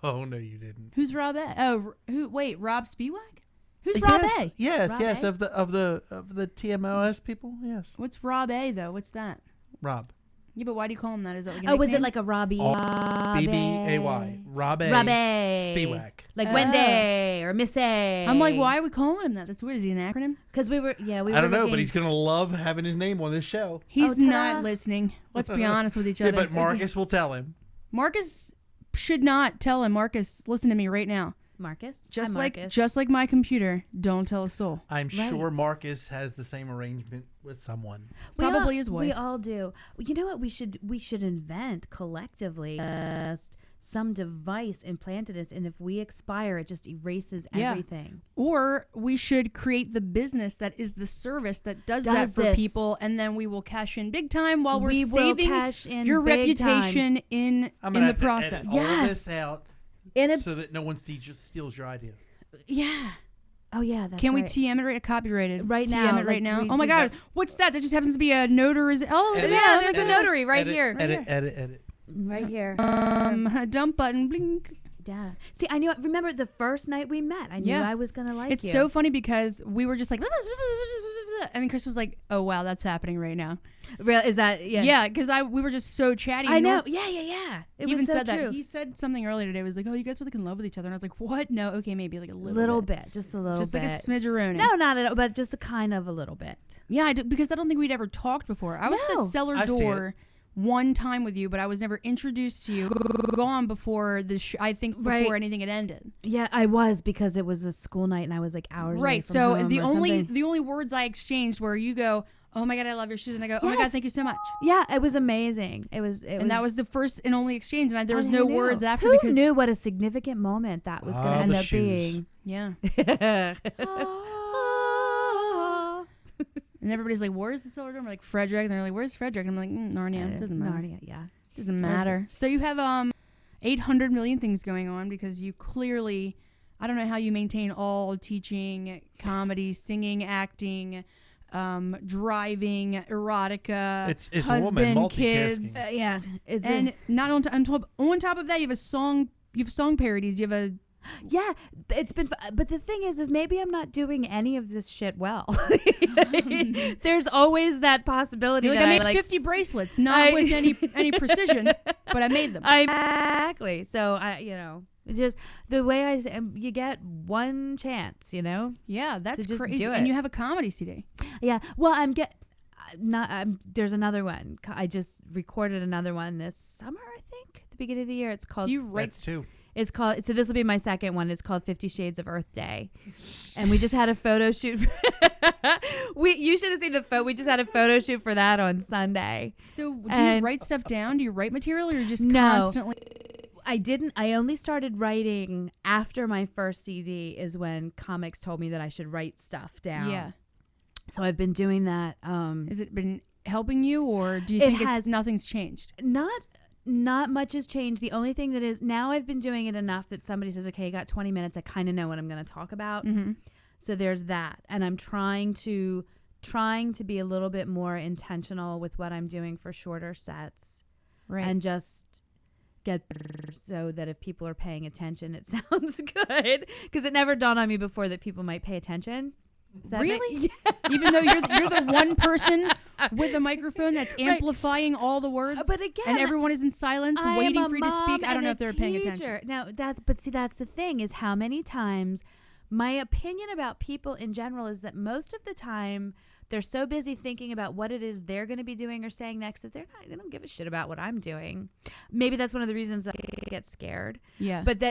Oh no, you didn't. Who's Rob A? Oh, who? Wait, Rob Spiewak? Who's Rob yes, A? Yes, Rob yes, A? of the TMOS people. Yes, What's Rob A though? What's that? Rob. Yeah, but why do you call him that? Is that like a Oh, was it nickname? like a Robbie? BBAY. Rob A. Robbie. Spiewak. Like Oh. Wendy or Missy. I'm like, why are we calling him that? That's weird. Is he an acronym? Because we were I don't know, but he's gonna love having his name on this show. He's ta-da. not listening. Let's be honest with each Yeah, other. but Marcus will tell him. Marcus should not tell him. Marcus, listen to me right now. Marcus. Just Hi, like Marcus. just like my computer, don't tell a soul. I'm Right. sure Marcus has the same arrangement with someone. Probably his We wife. all do. You know what we should invent collectively? Just some device implanted us, and if we expire, it just erases Yeah. everything. Or we should create the business that is the service that does that Does for this. people, and then we will cash in big time while we're We will saving cash in your big reputation in I'm the gonna have to process. edit all of Yes. this out And it's so that no one steals your idea. yeah. Oh yeah, that's Can we right. TM it right? Copyrighted. Right TM now, it right like, now. we Oh my just- God, what's that? That just happens to be a notary. Oh Edit, yeah, there's a edit, notary right edit, here. Edit. Right here. a dump button. Blink. Yeah. See, I knew. Remember the first night we met? I knew Yeah. I was gonna like It's you. so funny because we were just like, and then Chris was like, "Oh wow, that's happening right now." Real is that? Yeah. Yeah, because we were just so chatty. I and know. we Yeah. It he was even so said true. that. He said something earlier today. Was like, "Oh, you guys are like in love with each other," and I was like, "What? No, okay, maybe like a little bit, just a little just bit. like a smidgeroni." No, not at all, but just a kind of a little bit. Yeah, because I don't think we'd ever talked before. I was No. the cellar I see door one time with you, but I was never introduced to you. Gone before the I think before Right. anything had ended. Yeah, I was because it was a school night and I was like hours away Right. from So home the or only something. the only words I exchanged were you go, "Oh my God, I love your shoes," and I go, "Oh my God, Yes. thank you so much." Yeah, it was amazing. It was, And that was the first and only exchange, and there was and no who words knew? after Who because knew what a significant moment that was going to Ah, end the up shoes. being? yeah. Oh. And everybody's like, "Where's the cellar door?" I'm like, "Frederick." And they're like, "Where's Frederick?" And I'm like, "Narnia." It doesn't matter. Narnia, yeah. Doesn't matter. So you have 800 million things going on because you clearly, I don't know how you maintain all teaching, comedy, singing, acting, driving, erotica, It's a husband, woman multitasking. kids, Yeah, it's and not on top of that, you have song parodies. You have a yeah, it's been. But the thing is maybe I'm not doing any of this shit well. There's always that possibility. you're like, that I made 50 bracelets, not I- with any precision, but I made them. Exactly. So just the way you get one chance, Yeah, that's just crazy. do And it. you have a comedy CD. Yeah. Well, there's another one. I just recorded another one this summer, I think, at the beginning of the year. It's called. Do you write? That's two. It's called. So this will be my second one. It's called 50 Shades of Earth Day, and we just had a photo shoot. You should have seen the photo. We just had a photo shoot for that on Sunday. So do you And- write stuff down? Do you write material, or you're just No. constantly? I didn't. I only started writing after my first CD. Is when comics told me that I should write stuff down. Yeah. So I've been doing that. Has it been helping you, or do you It think has- nothing's changed? Not not much has changed. The only thing that is now I've been doing it enough that somebody says, okay, I got 20 minutes. I kind of know what I'm going to talk about. Mm-hmm. So there's that. And I'm trying to be a little bit more intentional with what I'm doing for shorter sets. Right. And just get so that if people are paying attention, it sounds good. Because it never dawned on me before that people might pay attention. Really? Yeah. Even though you're the one person with a microphone that's amplifying all the words, but again, and everyone is in silence waiting for you to speak. I don't know if they're paying attention. Now that's the thing is how many times my opinion about people in general is that most of the time they're so busy thinking about what it is they're going to be doing or saying next that they don't give a shit about what I'm doing. Maybe that's one of the reasons I get scared. Yeah. But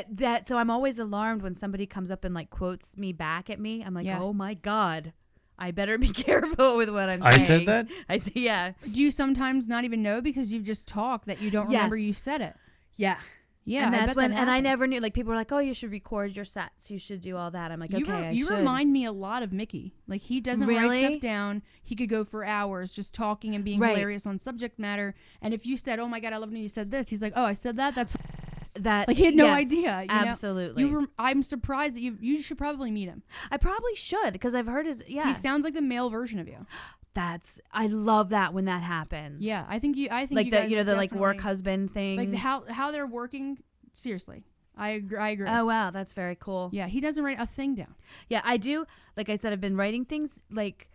so I'm always alarmed when somebody comes up and like quotes me back at me. I'm like, oh my God, I better be careful with what I'm saying. I said that? I say, yeah. Do you sometimes not even know because you've just talked that you don't remember you said it? Yeah. Yeah, and that's when, and I happens. never knew. Like people were like, "Oh, you should record your sets. You should do all that." I'm like, "Okay, I you should." remind me a lot of Mickey. Like he doesn't Really? write stuff down. He could go for hours just talking and being Right. hilarious on subject matter. And if you said, "Oh my God, I love when you said this," he's like, "Oh, I said that." That's that. like he had no yes, idea. You know? Absolutely. I'm surprised that you should probably meet him. I probably should because I've heard his. Yeah, He sounds like the male version of you. I love that when that happens. Yeah, I think like you the guys the like work definitely- husband thing. like how they're working. Seriously, I agree. Oh wow, that's very cool. Yeah, he doesn't write a thing down. Yeah, I do. Like I said, I've been writing things like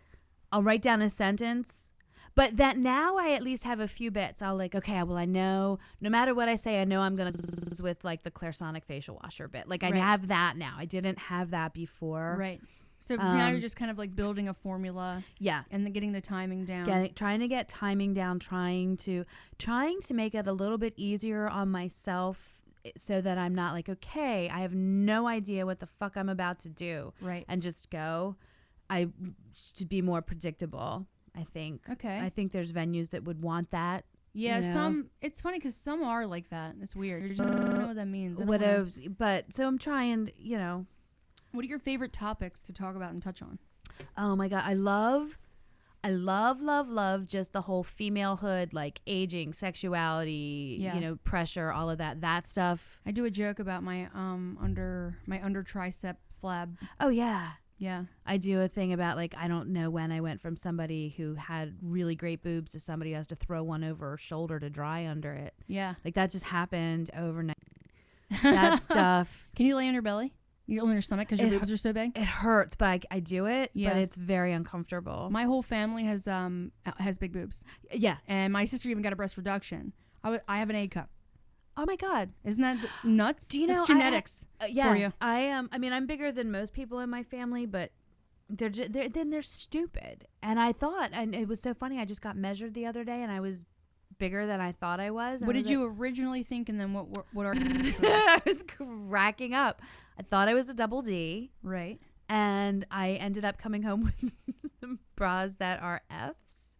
I'll write down a sentence, but that now I at least have a few bits. I'll like, okay, well, I know no matter what I say, I know I'm going to with like the Clairsonic facial washer bit. Like I Right. have that now. I didn't have that before. Right. So now you're just kind of like building a formula. Yeah. And getting the timing down. Trying to get timing down, trying to make it a little bit easier on myself so that I'm not like, okay, I have no idea what the fuck I'm about to do. Right. And just go. I should be more predictable, I think. Okay. I think there's venues that would want that. Yeah, you know? some. It's funny because some are like that. It's weird. You just don't know what that means. I don't know. But so I'm trying, you know. What are your favorite topics to talk about and touch on? Oh my God. I love just the whole femalehood, like aging, sexuality, Yeah. you know, pressure, all of that stuff. I do a joke about my under tricep flab. Oh yeah. Yeah. I do a thing about like, I don't know when I went from somebody who had really great boobs to somebody who has to throw one over her shoulder to dry under it. Yeah. Like that just happened overnight. That stuff. Can you lay on your belly? You on your stomach because your boobs are so big? It hurts, but I do it, Yeah. but it's very uncomfortable. My whole family has big boobs. Yeah. And my sister even got a breast reduction. I have an A cup. Oh my God. Isn't that nuts? Do you know it's genetics yeah, for you? I am. I mean, I'm bigger than most people in my family, but they're stupid. And I thought, and it was so funny. I just got measured the other day, and I was bigger than I thought I was. What did you originally think, and then what are I was cracking up. I thought I was a double D, right? and I ended up coming home with some bras that are Fs.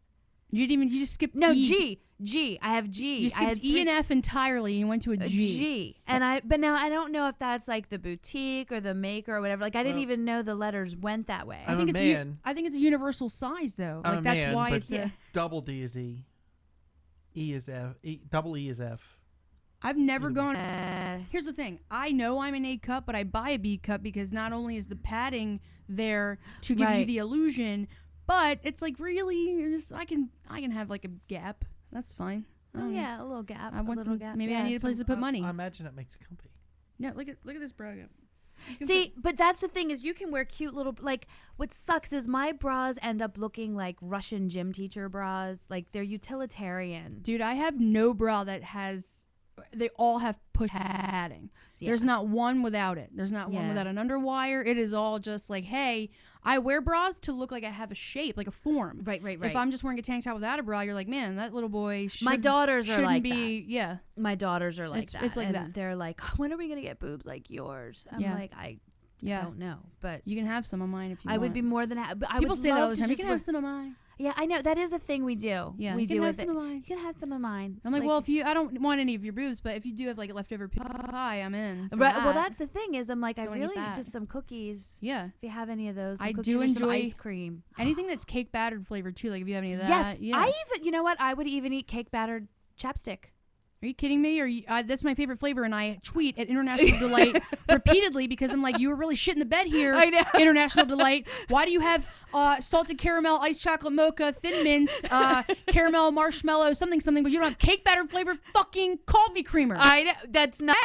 You just skipped No, E. G. I have G. You I had skipped E and F entirely. And you went to a G. G. But now I don't know if that's like the boutique or the maker or whatever. Like I didn't even know the letters went that way. I'm I think a it's man. I think it's a universal size though. I'm Like a that's man, why but it's a. double D is E. E is F. Double E is F. I've never gone. Here's the thing. I know I'm an A cup, but I buy a B cup because not only is the padding there to give you Right. the illusion, but it's like really, I can have like a gap. That's fine. Oh yeah, a little gap. I want little some. gap. Maybe I Yeah, need a place to put money. I imagine it makes it comfy. No, look at this bra. See, but that's the thing is you can wear cute little like. What sucks is my bras end up looking like Russian gym teacher bras. Like they're utilitarian. Dude, I have no bra that has. They all have push padding. Yeah. There's not one without it. There's not one Yeah. without an underwire. It is all just like, hey, I wear bras to look like I have a shape, like a form. Right. If I'm just wearing a tank top without a bra, you're like, man, that little boy. My daughters are shouldn't like be. Yeah. My daughters are like It's- that. it's like and that. They're like, when are we gonna get boobs like yours? I'm Yeah. like, I Yeah. don't know, but You can have some of mine if you I want. would be more than happy. I People would say that love all the to time. You just can wear- have some of mine. Yeah, I know that is a thing we do. Yeah, we you can do have with some it. of mine. You can have some of mine. I'm like, well, if I don't want any of your boobs, but if you do have like leftover pie, I'm in. for right. Well, that. that's the thing is, I'm like, I So I need really that. just some cookies. Yeah. If you have any of those, some I cookies do or some enjoy ice cream. Anything that's cake battered flavored too. Like if you have any of that. Yes, Yeah. I even. You know what? I would even eat cake battered chapstick. Are you kidding me? Or that's my favorite flavor, and I tweet at International Delight repeatedly because I'm like, you were really shit in the bed here. I know. International Delight. Why do you have salted caramel, iced chocolate mocha, thin mints, caramel, marshmallow, something, but you don't have cake batter flavored fucking coffee creamer? I know. That's not.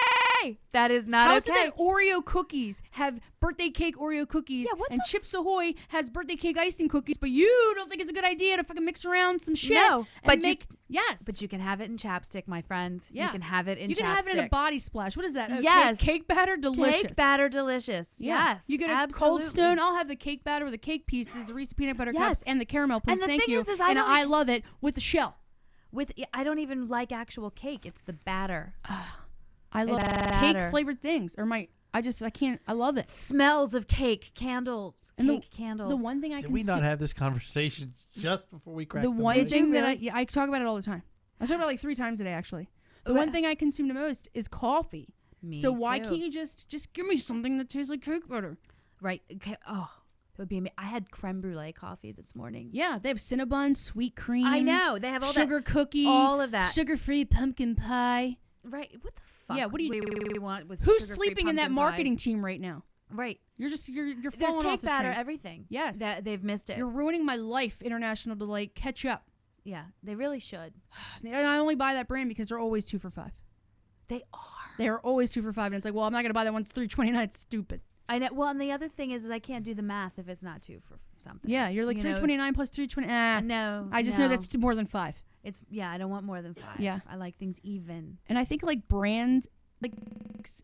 That is not How is okay. it that Oreo cookies have birthday cake Oreo cookies and the Chips Ahoy has birthday cake icing cookies, but you don't think it's a good idea to fucking mix around some shit? No, but yes. But you can have it in chapstick, my friends. Yeah. You can have it in chapstick. You can have it in a body splash. What is that? Yes. Cake batter delicious. Cake batter delicious. Yeah. Yes. You get a absolutely. Cold Stone. I'll have the cake batter with the cake pieces, the Reese's peanut butter cups, Yes. and the caramel. Please, And the thank thing you. is I love it with the shell. I don't even like actual cake. It's the batter. I love Batter. cake flavored things. I can't. I love it. Smells of cake, candles, And cake candles. The one thing I Did can we not have this conversation just before we cracked the one mic? thing that really? I talk about it all the time. I talk about it like 3 times a day actually. The Right. one thing I consume the most is coffee. Me So why too. can't you just give me something that tastes like cake butter? Right. Okay. Oh, that would be amazing. I had creme brulee coffee this morning. Yeah, they have Cinnabon, sweet cream. I know. They have all sugar cookie, all of that. sugar-free pumpkin pie. Right. What the fuck? Yeah, what do you- we want with Who's sugar-free sleeping in that pumpkin marketing pie? team right now? Right. You're There's falling off cake the batter, train. everything. Yes. That they've missed it. You're ruining my life, International Delight. Catch up. Yeah, they really should. And I only buy that brand because they're always 2 for $5. They are. They are always 2 for $5, and it's like, well, I'm not gonna buy that one. It's $3.29. It's stupid. I know. Well, and the other thing is I can't do the math if it's not 2 for something. Yeah, you're like You know, $3.29 plus $3.20. No. I just know that's more than 5. It's I don't want more than 5. Yeah. I like things even. And I think like brands like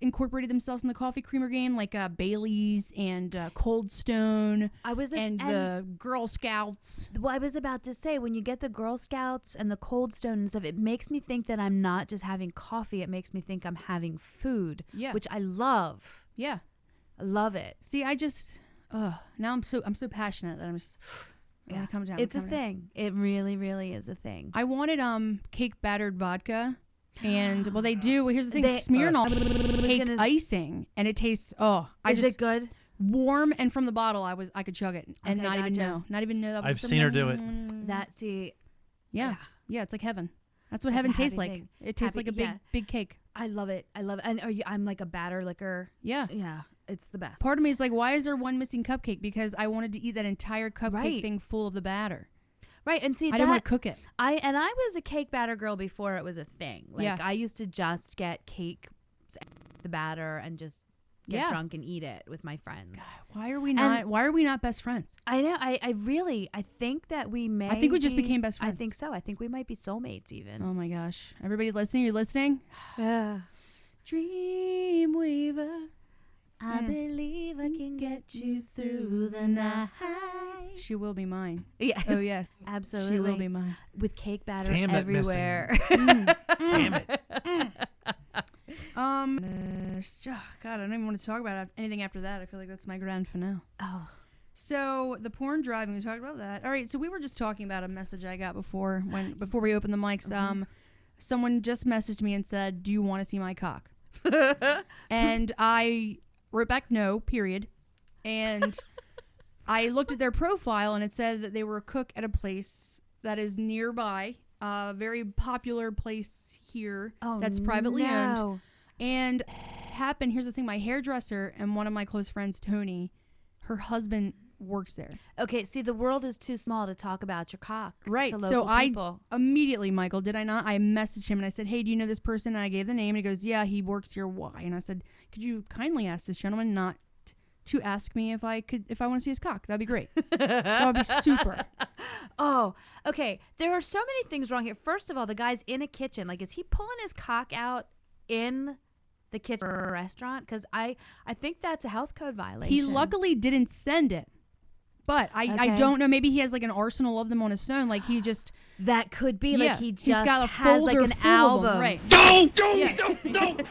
incorporated themselves in the coffee creamer game, like Bailey's and Cold Stone and the Girl Scouts. Well, I was about to say, when you get the Girl Scouts and the Cold Stone and stuff, it makes me think that I'm not just having coffee. It makes me think I'm having food, which I love. Yeah, I love it. See, I just now I'm so passionate that I'm just Yeah. come down. It's a thing. It really, really is a thing. I wanted cake battered vodka. And well, they do. Well, here's the thing: They- Smirnoff cake gonna- icing, and it tastes. Is it good? Warm and from the bottle, I could chug it and Okay, not even gotcha. know, that was I've seen her do it. Yeah, it's like heaven. That's what That's heaven a tastes happy like. thing. It tastes Happy- like a big, yeah. big cake. I love it. I love it. And I'm like a batter liquor. Yeah. Yeah, it's the best. Part of me is like, why is there one missing cupcake? Because I wanted to eat that entire cupcake Right. thing full of the batter. Right, and see I didn't want to cook it. I was a cake batter girl before it was a thing. Like Yeah. I used to just get cake, the batter, and just get drunk and eat it with my friends. Why are we not best friends? I know. I really think that we may. I think we just be- became best friends. I think so. I think we might be soulmates even. Oh my gosh! Everybody listening, you listening? Yeah. Dreamweaver. I believe I can get you through the night. She will be mine. Yes. Oh yes, Absolutely. She will be mine. With cake batter Damn that Missy. everywhere. Damn it. God, I don't even want to talk about anything after that. I feel like that's my grand finale. Oh. So the porn driving, we talked about that. All right, so we were just talking about a message I got before we opened the mics. Someone just messaged me and said, "Do you want to see my cock?" And I wrote back, "No, period." And I looked at their profile and it said that they were a cook at a place that is nearby, a very popular place here that's privately owned. And here's the thing, my hairdresser and one of my close friends, Tony, her husband works there. Okay, see, the world is too small to talk about your cock. Right. To So local people. I immediately, Michael, did I not? I messaged him and I said, "Hey, do you know this person?" And I gave the name and he goes, "Yeah, he works here. Why?" And I said, "Could you kindly ask this gentleman not to ask me if I want to see his cock? That'd be great." That would be super. Oh, okay. There are so many things wrong here. First of all, the guy's in a kitchen. Like, is he pulling his cock out in the kitchen or a restaurant? Because I think that's a health code violation. He luckily didn't send it. But I Okay. don't know. Maybe he has like an arsenal of them on his phone. Like he just That could be. Yeah, Like he he's just got a has like folder an full of them, album. right. Don't.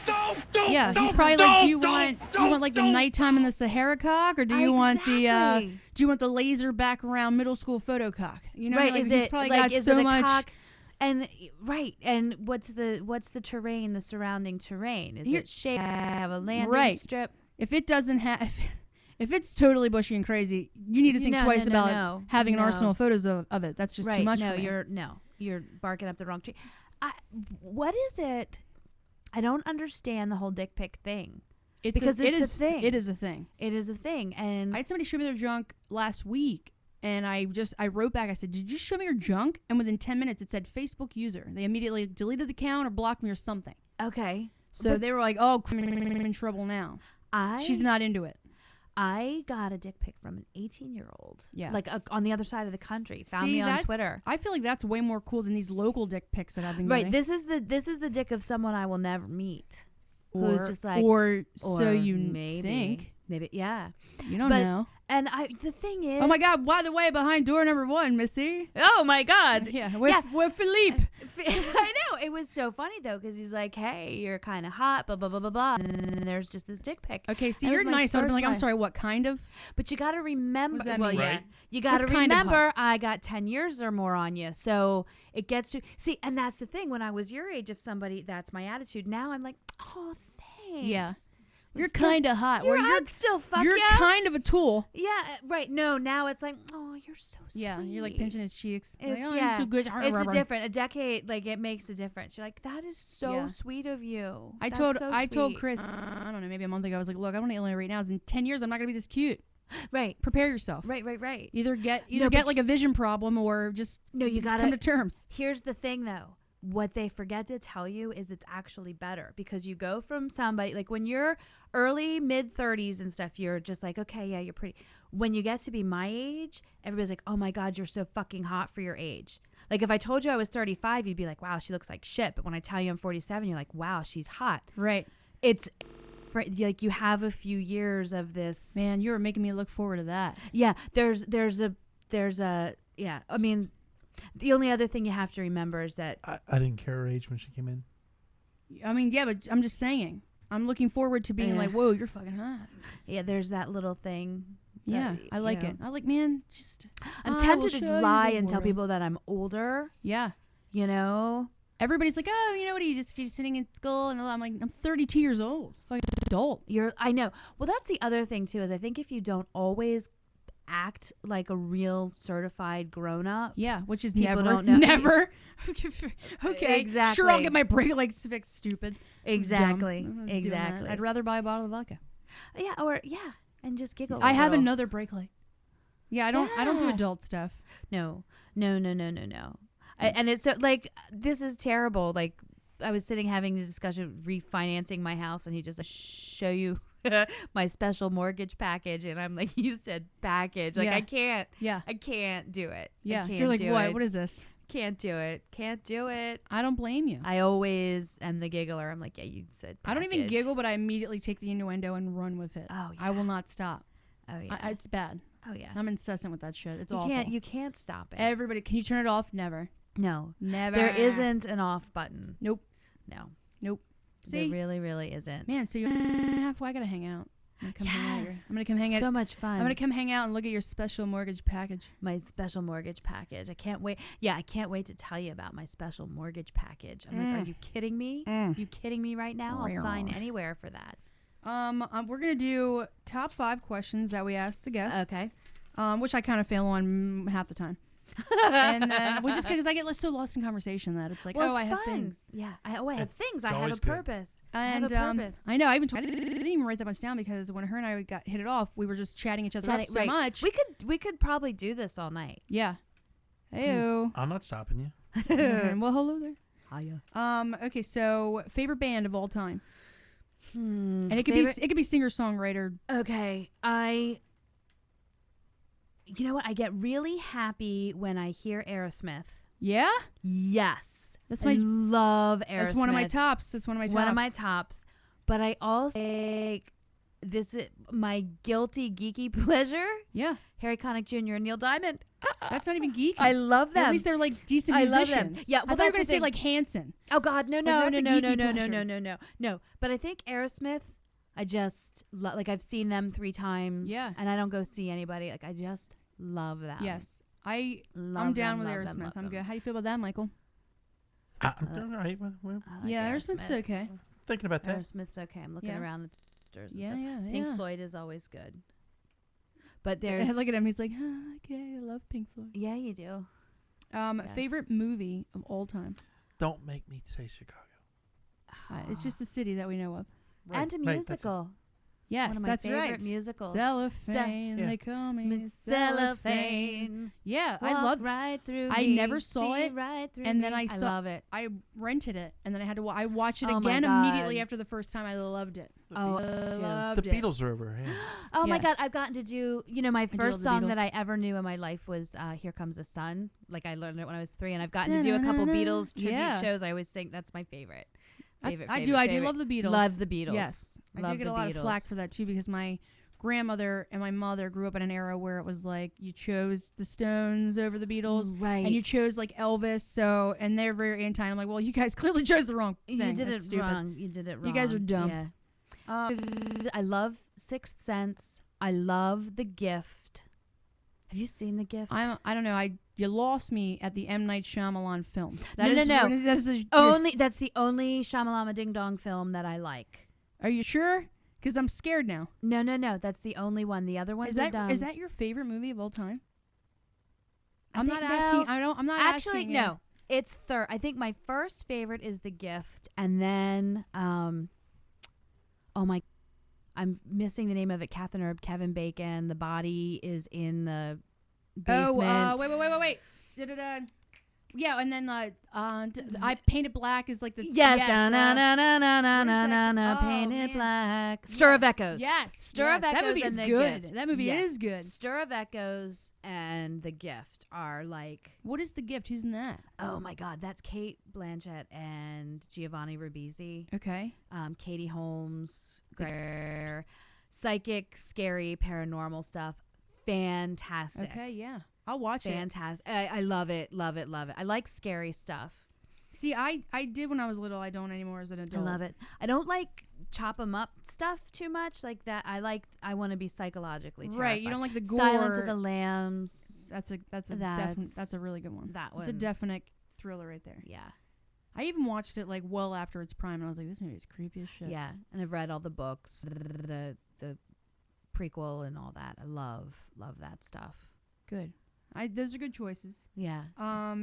yeah. He's probably like, do you want like the nighttime in the Sahara cock, or do you want the Exactly. laser background middle school photo cock? You know, Right. like, Is he's it probably like got is so it a much. cock? And right. And what's the terrain? The surrounding terrain? Is it shaped? Have a landing Right. strip? If it doesn't have, if it's totally bushy and crazy, you need to think twice about having an arsenal of photos of it. That's just too much. No, for me. you're barking up the wrong tree. What is it? I don't understand the whole dick pic thing. It's because a, it's it is, a thing. It is a thing. It is a thing. And I had somebody show me their junk last week, and I wrote back. I said, "Did you show me your junk?" And within 10 minutes, it said Facebook user. They immediately deleted the account or blocked me or something. okay. So they were like, "Oh, I'm in trouble now." She's not into it. I got a dick pic from an 18-year-old. Yeah. Like on the other side of the country. Found me on Twitter. I feel like that's way more cool than these local dick pics that I've been Right. getting. This is the dick of someone I will never meet. Who's just like, or so you maybe, think. Maybe, yeah. You don't But- know. And the thing is, Oh my God! By the way, behind door number 1, Missy. oh my God, Yeah, with Philippe. I know. It was so funny though, because he's like, "Hey, you're kind of hot," blah blah blah blah blah. And then there's just this dick pic. Okay, see, That was you're my nice. I would have been first like, I'm one. sorry, what kind of? But you got to remember. What does that Well, mean? yeah, Right. you got to What's kind of remember. I got 10 years or more on you, so it gets to see. And that's the thing. When I was your age, if somebody, that's my attitude. Now I'm like, oh, thanks. Yeah. You're It's 'cause kind of hot. You're, Or I'd still fuck you're yeah. kind of a tool. Yeah, right. No, now it's like, oh, you're so sweet. Yeah, you're like pinching his cheeks. It's, Like, oh, yeah, you're so good. it's a different. A decade, like it makes a difference. You're like, that is so Yeah. sweet of you. I That's told so I told sweet. Chris, I don't know, maybe a month ago. I was like, look, I don't want to alienate right now. In 10 years, I'm not gonna be this cute. Right, Prepare yourself. right. Either get but like a vision problem or just No, you come gotta to terms. Here's the thing, though. What they forget to tell you is it's actually better, because you go from somebody like when you're early mid 30s and stuff, you're just like, okay, yeah, you're pretty. When you get to be my age, everybody's like, oh my God, you're so fucking hot for your age. Like if I told you I was 35, you'd be like, wow, she looks like shit. But when I tell you I'm 47, you're like, wow, she's hot. Right. It's like you have a few years of this. Man, you were making me look forward to that. Yeah, there's a yeah. I mean, the only other thing you have to remember is that I didn't care her age when she came in. I mean, yeah, but I'm just saying. I'm looking forward to being Yeah. like, whoa, you're fucking hot. yeah, there's that little thing. that, Yeah, I like you know. it. I like, man, just. I'm I tempted will to show you lie the and tell world. people that I'm older. Yeah. You know, Everybody's like, oh, you know what? Are you just sitting in school? And I'm like, I'm 32 years old. Fucking adult. I know. Well, that's the other thing too. Is I think if you don't always act like a real certified grown up. Yeah, which is People never, don't know. never. Okay, Exactly. Sure, I'll get my brake lights fixed. Stupid. Exactly. Dumb. I'm not doing Exactly. that. I'd rather buy a bottle of vodka. Yeah, and just giggle. I a have little. another brake light. Yeah, I don't do Yeah. adult stuff. No. And it's so like this is terrible. Like I was sitting having a discussion of refinancing my house, and he just like, show you my special mortgage package, and I'm like, you said package. Like Yeah. I can't do it. Yeah, I can't you're like, do what? it. What is this? Can't do it. I don't blame you. I always am the giggler. I'm like, yeah, you said package. I don't even giggle, but I immediately take the innuendo and run with it. Oh, I will not stop. Oh yeah. It's bad. Oh yeah. I'm incessant with that shit. It's You awful. you can't stop it. Everybody, can you turn it off? Never. No. Never. There isn't an off button. Nope. No. Nope. There See? really, really isn't. Man, so you're halfway. I gotta hang out. I'm gonna come hang out here. Yes. I'm gonna come hang out. So much fun. I'm gonna come hang out and look at your special mortgage package. My special mortgage package. I can't wait. Yeah, I can't wait to tell you about my special mortgage package. I'm like, are you kidding me? You kidding me right now? I'll sign anywhere for that. We're gonna do top 5 questions that we ask the guests. Okay. Which I kind of fail on half the time. And then we just because I get so lost in conversation that it's like, Well, oh, it's I have fun. things. Yeah. I have things. it's I have a always good. purpose. And I have a purpose. I know I didn't even write that much down because when her and I got hit it off, we were just chatting each other up so Right. much. We could probably do this all night. Yeah. Heyo. I'm not stopping you. Well, hello there. Hiya. Okay, so favorite band of all time, And and it could be singer songwriter. Okay, you know what? I get really happy when I hear Aerosmith. Yeah, Yes, That's I my- love Aerosmith. that's one of my tops. That's one of my tops. One of my tops. But I also like this is my guilty geeky pleasure. Yeah, Harry Connick Jr. and Neil Diamond. that's not even geeky. I love them. At least they're like decent I love them. musicians. Yeah, I well, thought you were that's gonna the say thing. like Hanson. Oh God, no. that's a geeky pleasure. No. But I think Aerosmith. I just like I've seen them 3 times. Yeah. and I don't go see anybody. Like I just love them. Yes, I'm Love down them, with love them, Aerosmith. love I'm them. good. How do you feel about that, Michael? I'm doing all right. We're I like Yeah, Aerosmith's okay. thinking about that. Aerosmith's okay. I'm looking Yeah. around at the sisters and Yeah, stuff. yeah, Pink yeah. Floyd is always good. But there's Look at him. He's like, okay, I love Pink Floyd. yeah, you do. Favorite movie of all time? Don't make me say Chicago. It's just a city that we know of. And a right, that's it. musical. Yes, One of my that's favorite right. musicals. Cellophane, Yeah. they call me Miss Cellophane. Cellophane. Yeah, I Walk love. right through I me, never saw see it, right through and then me. I saw- love it. I rented it, and then I had to. I watched it Oh my again immediately God. after the first time. I loved it. Oh, Beatles. too. Loved The it. Beatles are over here. Oh my Yeah. God, I've gotten to do, my love first the song Beatles. that I ever knew in my life was Here Comes the Sun. Like I learned it when I was 3, and I've gotten to do a couple Da-na-na-na. Beatles tribute Yeah. shows. I always think that's my favorite. I do love the Beatles. Love the Beatles. Yes, Love I do get the a lot Beatles. of flack for that too because my grandmother and my mother grew up in an era where it was like you chose the Stones over the Beatles, Right. and you chose like Elvis. So and they're very anti. I'm like, well, you guys clearly chose the wrong thing. You did That's it stupid. wrong. You did it wrong. You guys are dumb. Yeah. Um, I love Sixth Sense. I love The Gift. Have you seen The Gift? I don't know. You lost me at the M. Night Shyamalan film. No. That is That's the only Shyamalama Ding Dong film that I like. Are you sure? Because I'm scared now. No. That's the only one. The other ones are dumb. Is that your favorite movie of all time? I I'm think not asking. no. I'm not Actually, asking. no. It's third. I think my first favorite is The Gift, and then I'm missing the name of it. Catherine Herb, Kevin Bacon. The body is in the basement. Oh, wait. Da-da-da. Yeah, and then I Painted Black is like the Yes, yes, na na na na na na what is na that? na Oh, painted man. black. Stir of Echoes. Yes, Stir of Echoes. That movie and is The good. Gift. That movie Yes. is good. Stir of Echoes and The Gift are like, What is The Gift? Who's in that? oh my God, that's Kate Blanchett and Giovanni Ribisi. Okay. Katie Holmes, Greer, psychic, scary, paranormal stuff. Fantastic. Okay, yeah. I'll watch it. Fantastic. I love it. Love it. Love it. I like scary stuff. See, I did when I was little. I don't anymore as an I adult. love it. I don't like chop 'em up stuff too much like that. I want to be psychologically terrified. Right, you don't like the gore. Silence of the Lambs. That's a That's- that's a really good one. that It's a one. definite thriller right there. Yeah. I even watched it like well after its prime, and I was like, this movie is creepy as shit. Yeah. And I've read all the books, the prequel and all that. I love that stuff. Good. Those are good choices. Yeah.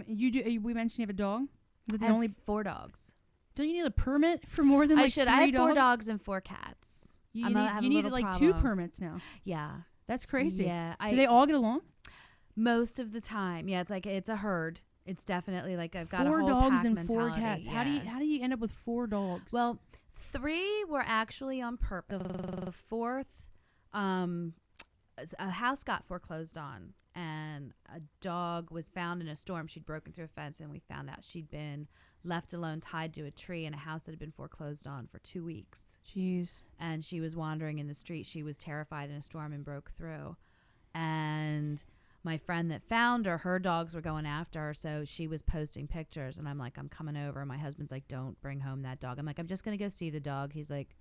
You do. We mentioned you have a dog. Is it the I have only? 4 dogs. Don't you need a permit for more than like I should. 3 I have 4 dogs? dogs and 4 cats. You I'm need, not- I have you a need little like 2 problem. permits now. Yeah. That's crazy. Yeah. Do they all get along? Most of the time. Yeah. It's like it's a herd. It's definitely like I've got 4 a whole dogs pack and 4 mentality. cats. Yeah. How do you end up with 4 dogs? Well, 3 were actually on purpose. The 4th, a house got foreclosed on, and a dog was found in a storm. She'd broken through a fence, and we found out she'd been left alone, tied to a tree in a house that had been foreclosed on for 2 weeks. jeez. And she was wandering in the street. She was terrified in a storm and broke through. And my friend that found her dogs were going after her, so she was posting pictures, and I'm like, I'm coming over. My husband's like, don't bring home that dog. I'm like, I'm just going to go see the dog. He's like,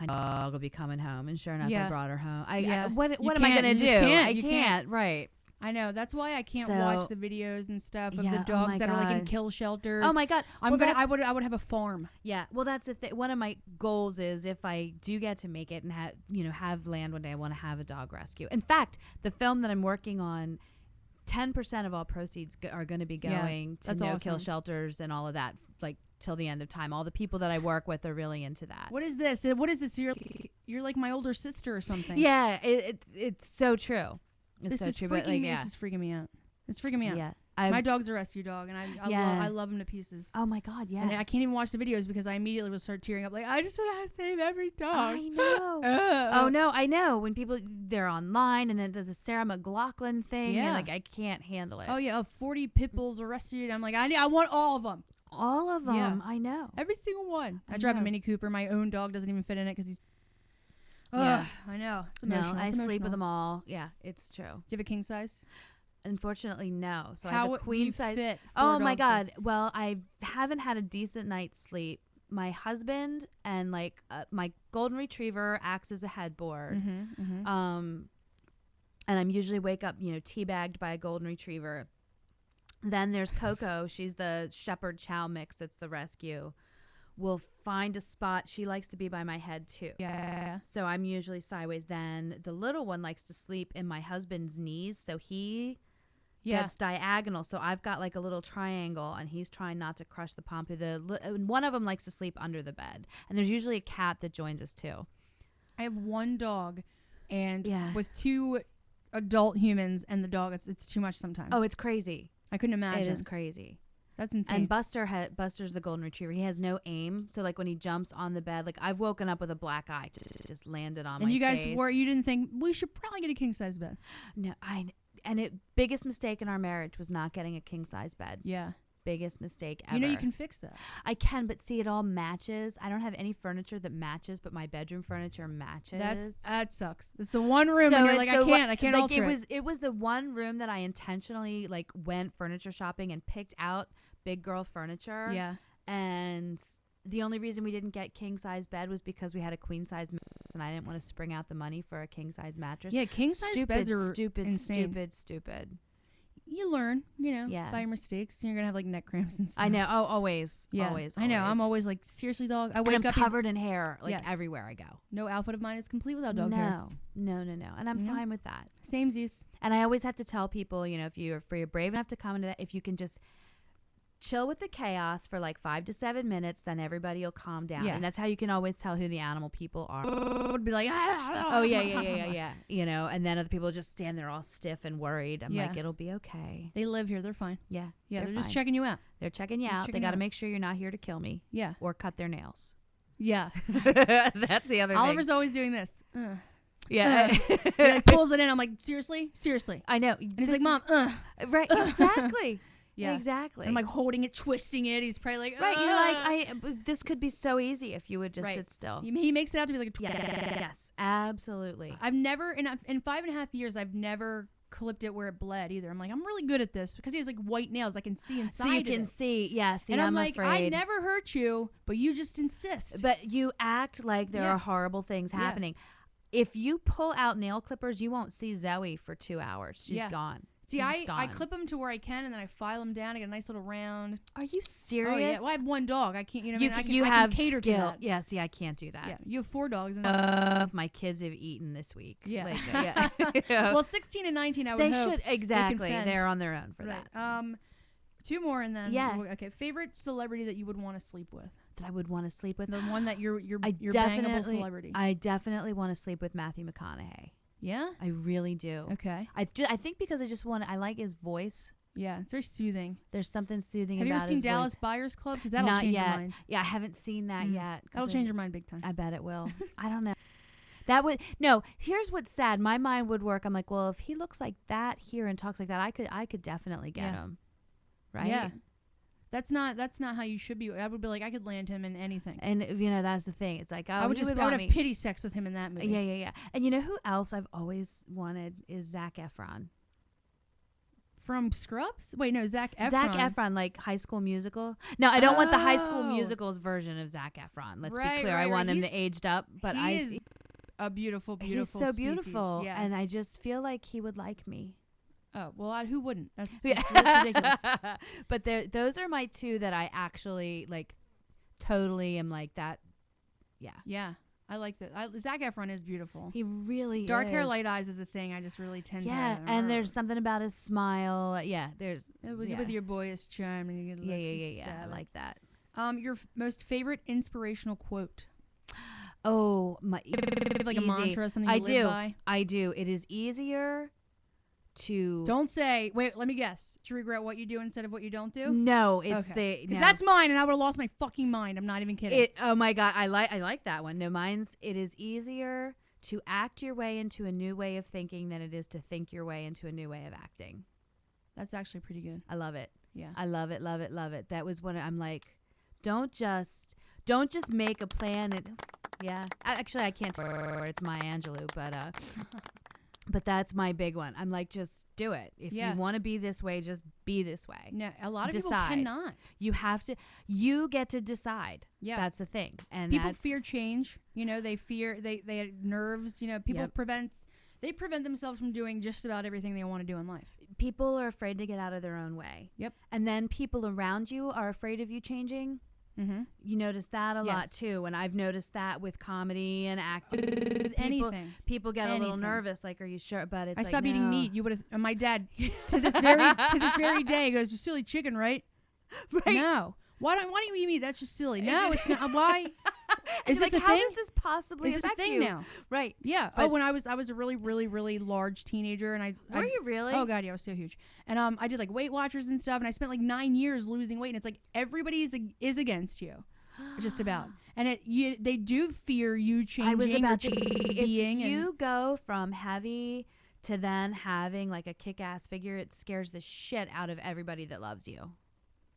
my dog will be coming home. And sure enough, Yeah. I brought her home. Yeah. What You am I can't. going to You do? just can't. I You can't. Right. I know. That's why I can't So- watch the videos and stuff of Yeah, the oh dogs my that are like in God. kill shelters. Oh my God. I Well, that's- would have a farm. Yeah, well, that's the thing. One of my goals is if I do get to make it and have land one day, I want to have a dog rescue. In fact, the film that I'm working on, 10% of all proceeds are going to be Yeah, going to that's no-kill awesome. shelters and all of that, like till the end of time. All the people that I work with are really into that. What is this? What is this? You're like my older sister or something. Yeah, it's so true. It's This so is true. freaking But like, me. yeah, This is freaking me out. It's freaking me out. yeah. My dog's a rescue dog, and Yeah. I love him to pieces. Oh my God, yeah. And I can't even watch the videos because I immediately will start tearing up. Like, I just want to save every dog. I know. Oh no, I know. When people they're online and then there's a Sarah McLachlan thing, Yeah. and like I can't handle it. Oh yeah, 40 pit bulls arrested. I'm like, I want all of them. All of them. Yeah. I know. Every single one. I I drive a know. Mini Cooper. My own dog doesn't even fit in it because he's. Yeah. I know. It's No, emotional. I It's sleep with emotional. them all. Yeah, it's true. Do you have a king size? Unfortunately, no. So I How have a do queen you size. fit Oh 4 my dogs in? God. Well, I haven't had a decent night's sleep. My husband and like my golden retriever acts as a headboard. Mm-hmm. And I'm usually wake up, teabagged by a golden retriever. Then there's Coco. She's the shepherd chow mix. That's the rescue. We'll find a spot. She likes to be by my head too. Yeah. So I'm usually sideways. Then the little one likes to sleep in my husband's knees. So he that's diagonal. So I've got like a little triangle, and he's trying not to crush the pompu. One of them likes to sleep under the bed, and there's usually a cat that joins us too. I have one dog, and Yeah. with 2 adult humans and the dog, it's too much sometimes. Oh, it's crazy. I couldn't imagine. It is crazy. That's insane. And Buster's the golden retriever. He has no aim, so like when he jumps on the bed, like I've woken up with a black eye, just landed on my face. And you guys you didn't think we should probably get a king size bed? No, biggest mistake in our marriage was not getting a king size bed. Yeah. Biggest mistake ever. You know you can fix that. I can, but see, it all matches. I don't have any furniture that matches, but my bedroom furniture matches. That sucks. It's the one room, So and you're it's like, I can't like alter it. it was the one room that I intentionally like went furniture shopping and picked out big girl furniture. Yeah. And the only reason we didn't get king size bed was because we had a queen size mattress, and I didn't want to spring out the money for a king size mattress. Yeah, king size beds are stupid, insane. stupid. You learn, Yeah. by your mistakes, and you're gonna have like neck cramps and stuff. I know. Oh, always. Yeah, Always. I know. I'm always like, seriously, dog. I wake and I'm up, he's- covered in hair, like Yes. everywhere I go. no outfit of mine is complete without dog hair. No. And I'm Yeah. fine with that. Samesies. And I always have to tell people, if you're brave enough to come into that, if you can just chill with the chaos for like 5 to 7 minutes, then everybody will calm down. Yeah. And that's how you can always tell who the animal people are. Would be like, Oh, yeah. And then other people just stand there all stiff and worried. I'm like, it'll be okay. They live here. They're fine. Yeah. Yeah, they're just fine. checking you out. They're checking you Just out. They checking got you to out. make sure you're not here to kill me Yeah. or cut their nails. Yeah. That's the other Oliver's thing. always doing this. Yeah. He like pulls it in. I'm like, seriously? I know. And he's like, Mom, Right. Exactly. Yeah. Exactly. I'm like holding it, twisting it. He's probably like, right. You're like, this could be so easy if you would just sit still. He makes it out to be like a Yes, absolutely. I've never, in 5.5 years, I've never clipped it where it bled either. I'm like, I'm really good at this because he has like white nails. I can see inside. So you of can it. see, yeah. See, And I'm like, afraid. I never hurt you, but you just insist. But you act like there Yeah. are horrible things Yeah. happening. If you pull out nail clippers, you won't see Zoe for 2 hours. She's Yeah. gone. See, She's I gone. clip them to where I can, and then I file them down. I get a nice little round. Are you serious? Oh yeah. Well, I have one dog. I can't. You know, what I mean? you I have can cater skill. to that. Yeah. See, I can't do that. Yeah. You have 4 dogs. And My kids have eaten this week. Yeah. Like, yeah. well, 16 and 19, I would they hope should exactly. fend. They're on their own for Right. that. 2 more, and then Yeah. Okay. Favorite celebrity that you would want to sleep with? That I would want to sleep with. The one that you're I bangable definitely, celebrity. I definitely want to sleep with Matthew McConaughey. Yeah. I really do. Okay. I think because I like his voice. Yeah, it's very soothing. There's something soothing Have you about ever seen his Dallas voice. Buyers Club? Because that'll Not change yet. your mind. Yeah, I haven't seen that yet. 'cause That'll change your mind big time. I bet it will. I don't know. That would no. Here's what's sad. My mind would work. I'm like, well, if he looks like that here and talks like that, I could definitely get him. Right? Yeah. That's not how you should be. I would be like, I could land him in anything. And that's the thing. It's like, oh, I would he I would want have me. pity sex with him in that movie. Yeah. And you know who else I've always wanted is Zac Efron. From Scrubs? Wait, no, Zac Efron. Zac Efron, like High School Musical. No, I don't want the High School Oh. Musical's version of Zac Efron. Let's be Right, clear. right, I want right. him to He's- aged up, but he is a beautiful, he's beautiful. so species. beautiful, Yeah. and I just feel like he would like me. Oh well, who wouldn't? That's Yeah. that's ridiculous. But those are my 2 that I actually like. Totally am like that. Yeah, Yeah, I like that. Zac Efron is beautiful. he really Dark hair, is. light eyes is a thing. I just really tend Yeah, to. and there's something about his smile. Yeah, there's. It was yeah. with your boyish charm and your good looks. Yeah. I like that. Your most favorite inspirational quote. Oh my! It's like a easy. mantra, something you I live do. by. I do. It is easier to. Don't say. Wait, let me guess. To regret what you do instead of what you don't do. No, it's Okay. the. Because no. that's mine, and I would have lost my fucking mind. I'm not even kidding. It. Oh my god! I like that one. No, mine's. It is easier to act your way into a new way of thinking than it is to think your way into a new way of acting. That's actually pretty good. I love it. Yeah. I love it. Love it. Love it. That was when I'm like, don't just make a plan and. Yeah, actually, I can't. It's Maya Angelou, but that's my big one. I'm like, just do it. If Yeah. you want to be this way, just be this way. No, a lot of Decide. people cannot. You have to. You get to decide. Yeah. That's the thing. And People that's, fear change. You know, they fear they have nerves. You know, people Yep. prevent themselves from doing just about everything they want to do in life. people are afraid to get out of their own way. Yep. And then people around you are afraid of you changing. You notice that a lot Yes. too, and I've noticed that with comedy and acting. anything. People get a little Anything. nervous, like, "Are you sure?" But it's I like, stopped eating no. meat. You would have. My dad to this very day goes, "You silly chicken, right?" Right. No. Why don't you eat meat? That's just silly. No, it's not. Why? And Is you're this like, a how thing? does this possibly Is this a affect thing you? now? Right. Yeah. But- when I was a really, really, really large teenager, and Were you really? Oh god, yeah, I was so huge. And I did like Weight Watchers and stuff, and I spent like 9 years losing weight. And it's like everybody is against you, just about. And they do fear you changing. I was about or to. being. If you go from heavy to then having like a kick-ass figure, it scares the shit out of everybody that loves you.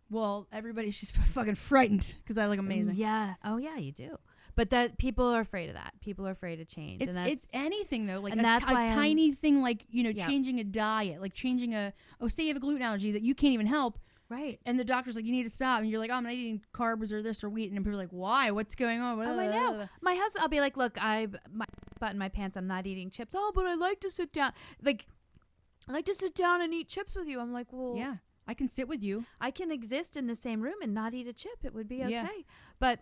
well, everybody's just fucking frightened because I look amazing. Yeah. Oh yeah, you do. But that people are afraid of that. People are afraid of change. It's, and it's anything though, like and a, that's why a tiny thing, like Yeah. changing a diet, like changing say you have a gluten allergy that you can't even help, right. and the doctor's like, you need to stop, and you're like, oh, I'm not eating carbs or this or wheat, and people are like, why? What's going on? Oh, I know. My husband, I'll be like, look, I button my pants. I'm not eating chips. Oh, but I like to sit down. Like, I like to sit down and eat chips with you. I'm like, well, Yeah, I can sit with you. I can exist in the same room and not eat a chip. It would be okay. Yeah. But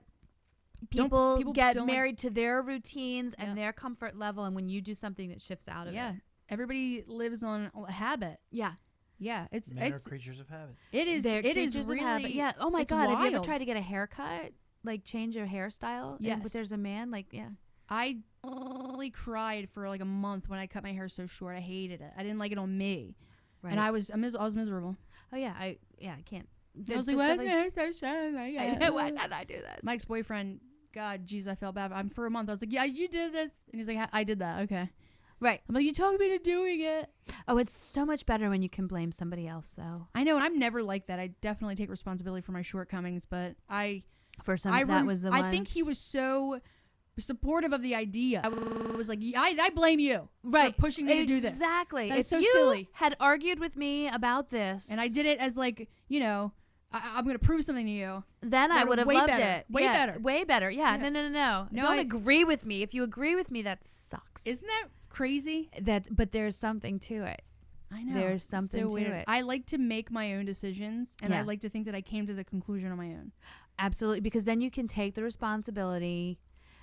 Don't- people, people get don't like- married to their routines and Yeah. their comfort level. And when you do something that shifts out of Yeah, it. everybody lives on a habit. Yeah. Yeah, Men are creatures of habit. it is They're it is creatures of really habit. Yeah. Oh my it's God. Have you ever wild. tried to get a haircut? Like change your hairstyle? Yes. But there's a man, like, yeah. I only cried for like a month when I cut my hair so short. I hated it. I didn't like it on me, Right. and I was miserable. Oh yeah. I can't. I was It's like, just why something- is my hair so short? Like, I know, why did I do this? My ex-boyfriend, God, jeez, I felt bad. For a month, I was like, yeah, you did this. And he's like, I did that. Okay. Right. I'm like, you talked me into doing it. Oh, it's so much better when you can blame somebody else, though. I know, and I'm never like that. I definitely take responsibility for my shortcomings, but For some, that was the one. I think he was so supportive of the idea. I was like, I blame you for pushing me to do this. Exactly. That If is so you silly. had argued with me about this, And I did it as like, I'm going to prove something to you. then I That would have way loved better. it. Way Yeah, better. Way better. Yeah. Yeah. No. No, Don't I- agree with me. If you agree with me, that sucks. Isn't that crazy? But there's something to it. I know. There's It's something to weird. it. I like to make my own decisions, and I Yeah. like to think that I came to the conclusion on my own. Absolutely, because then you can take the responsibility,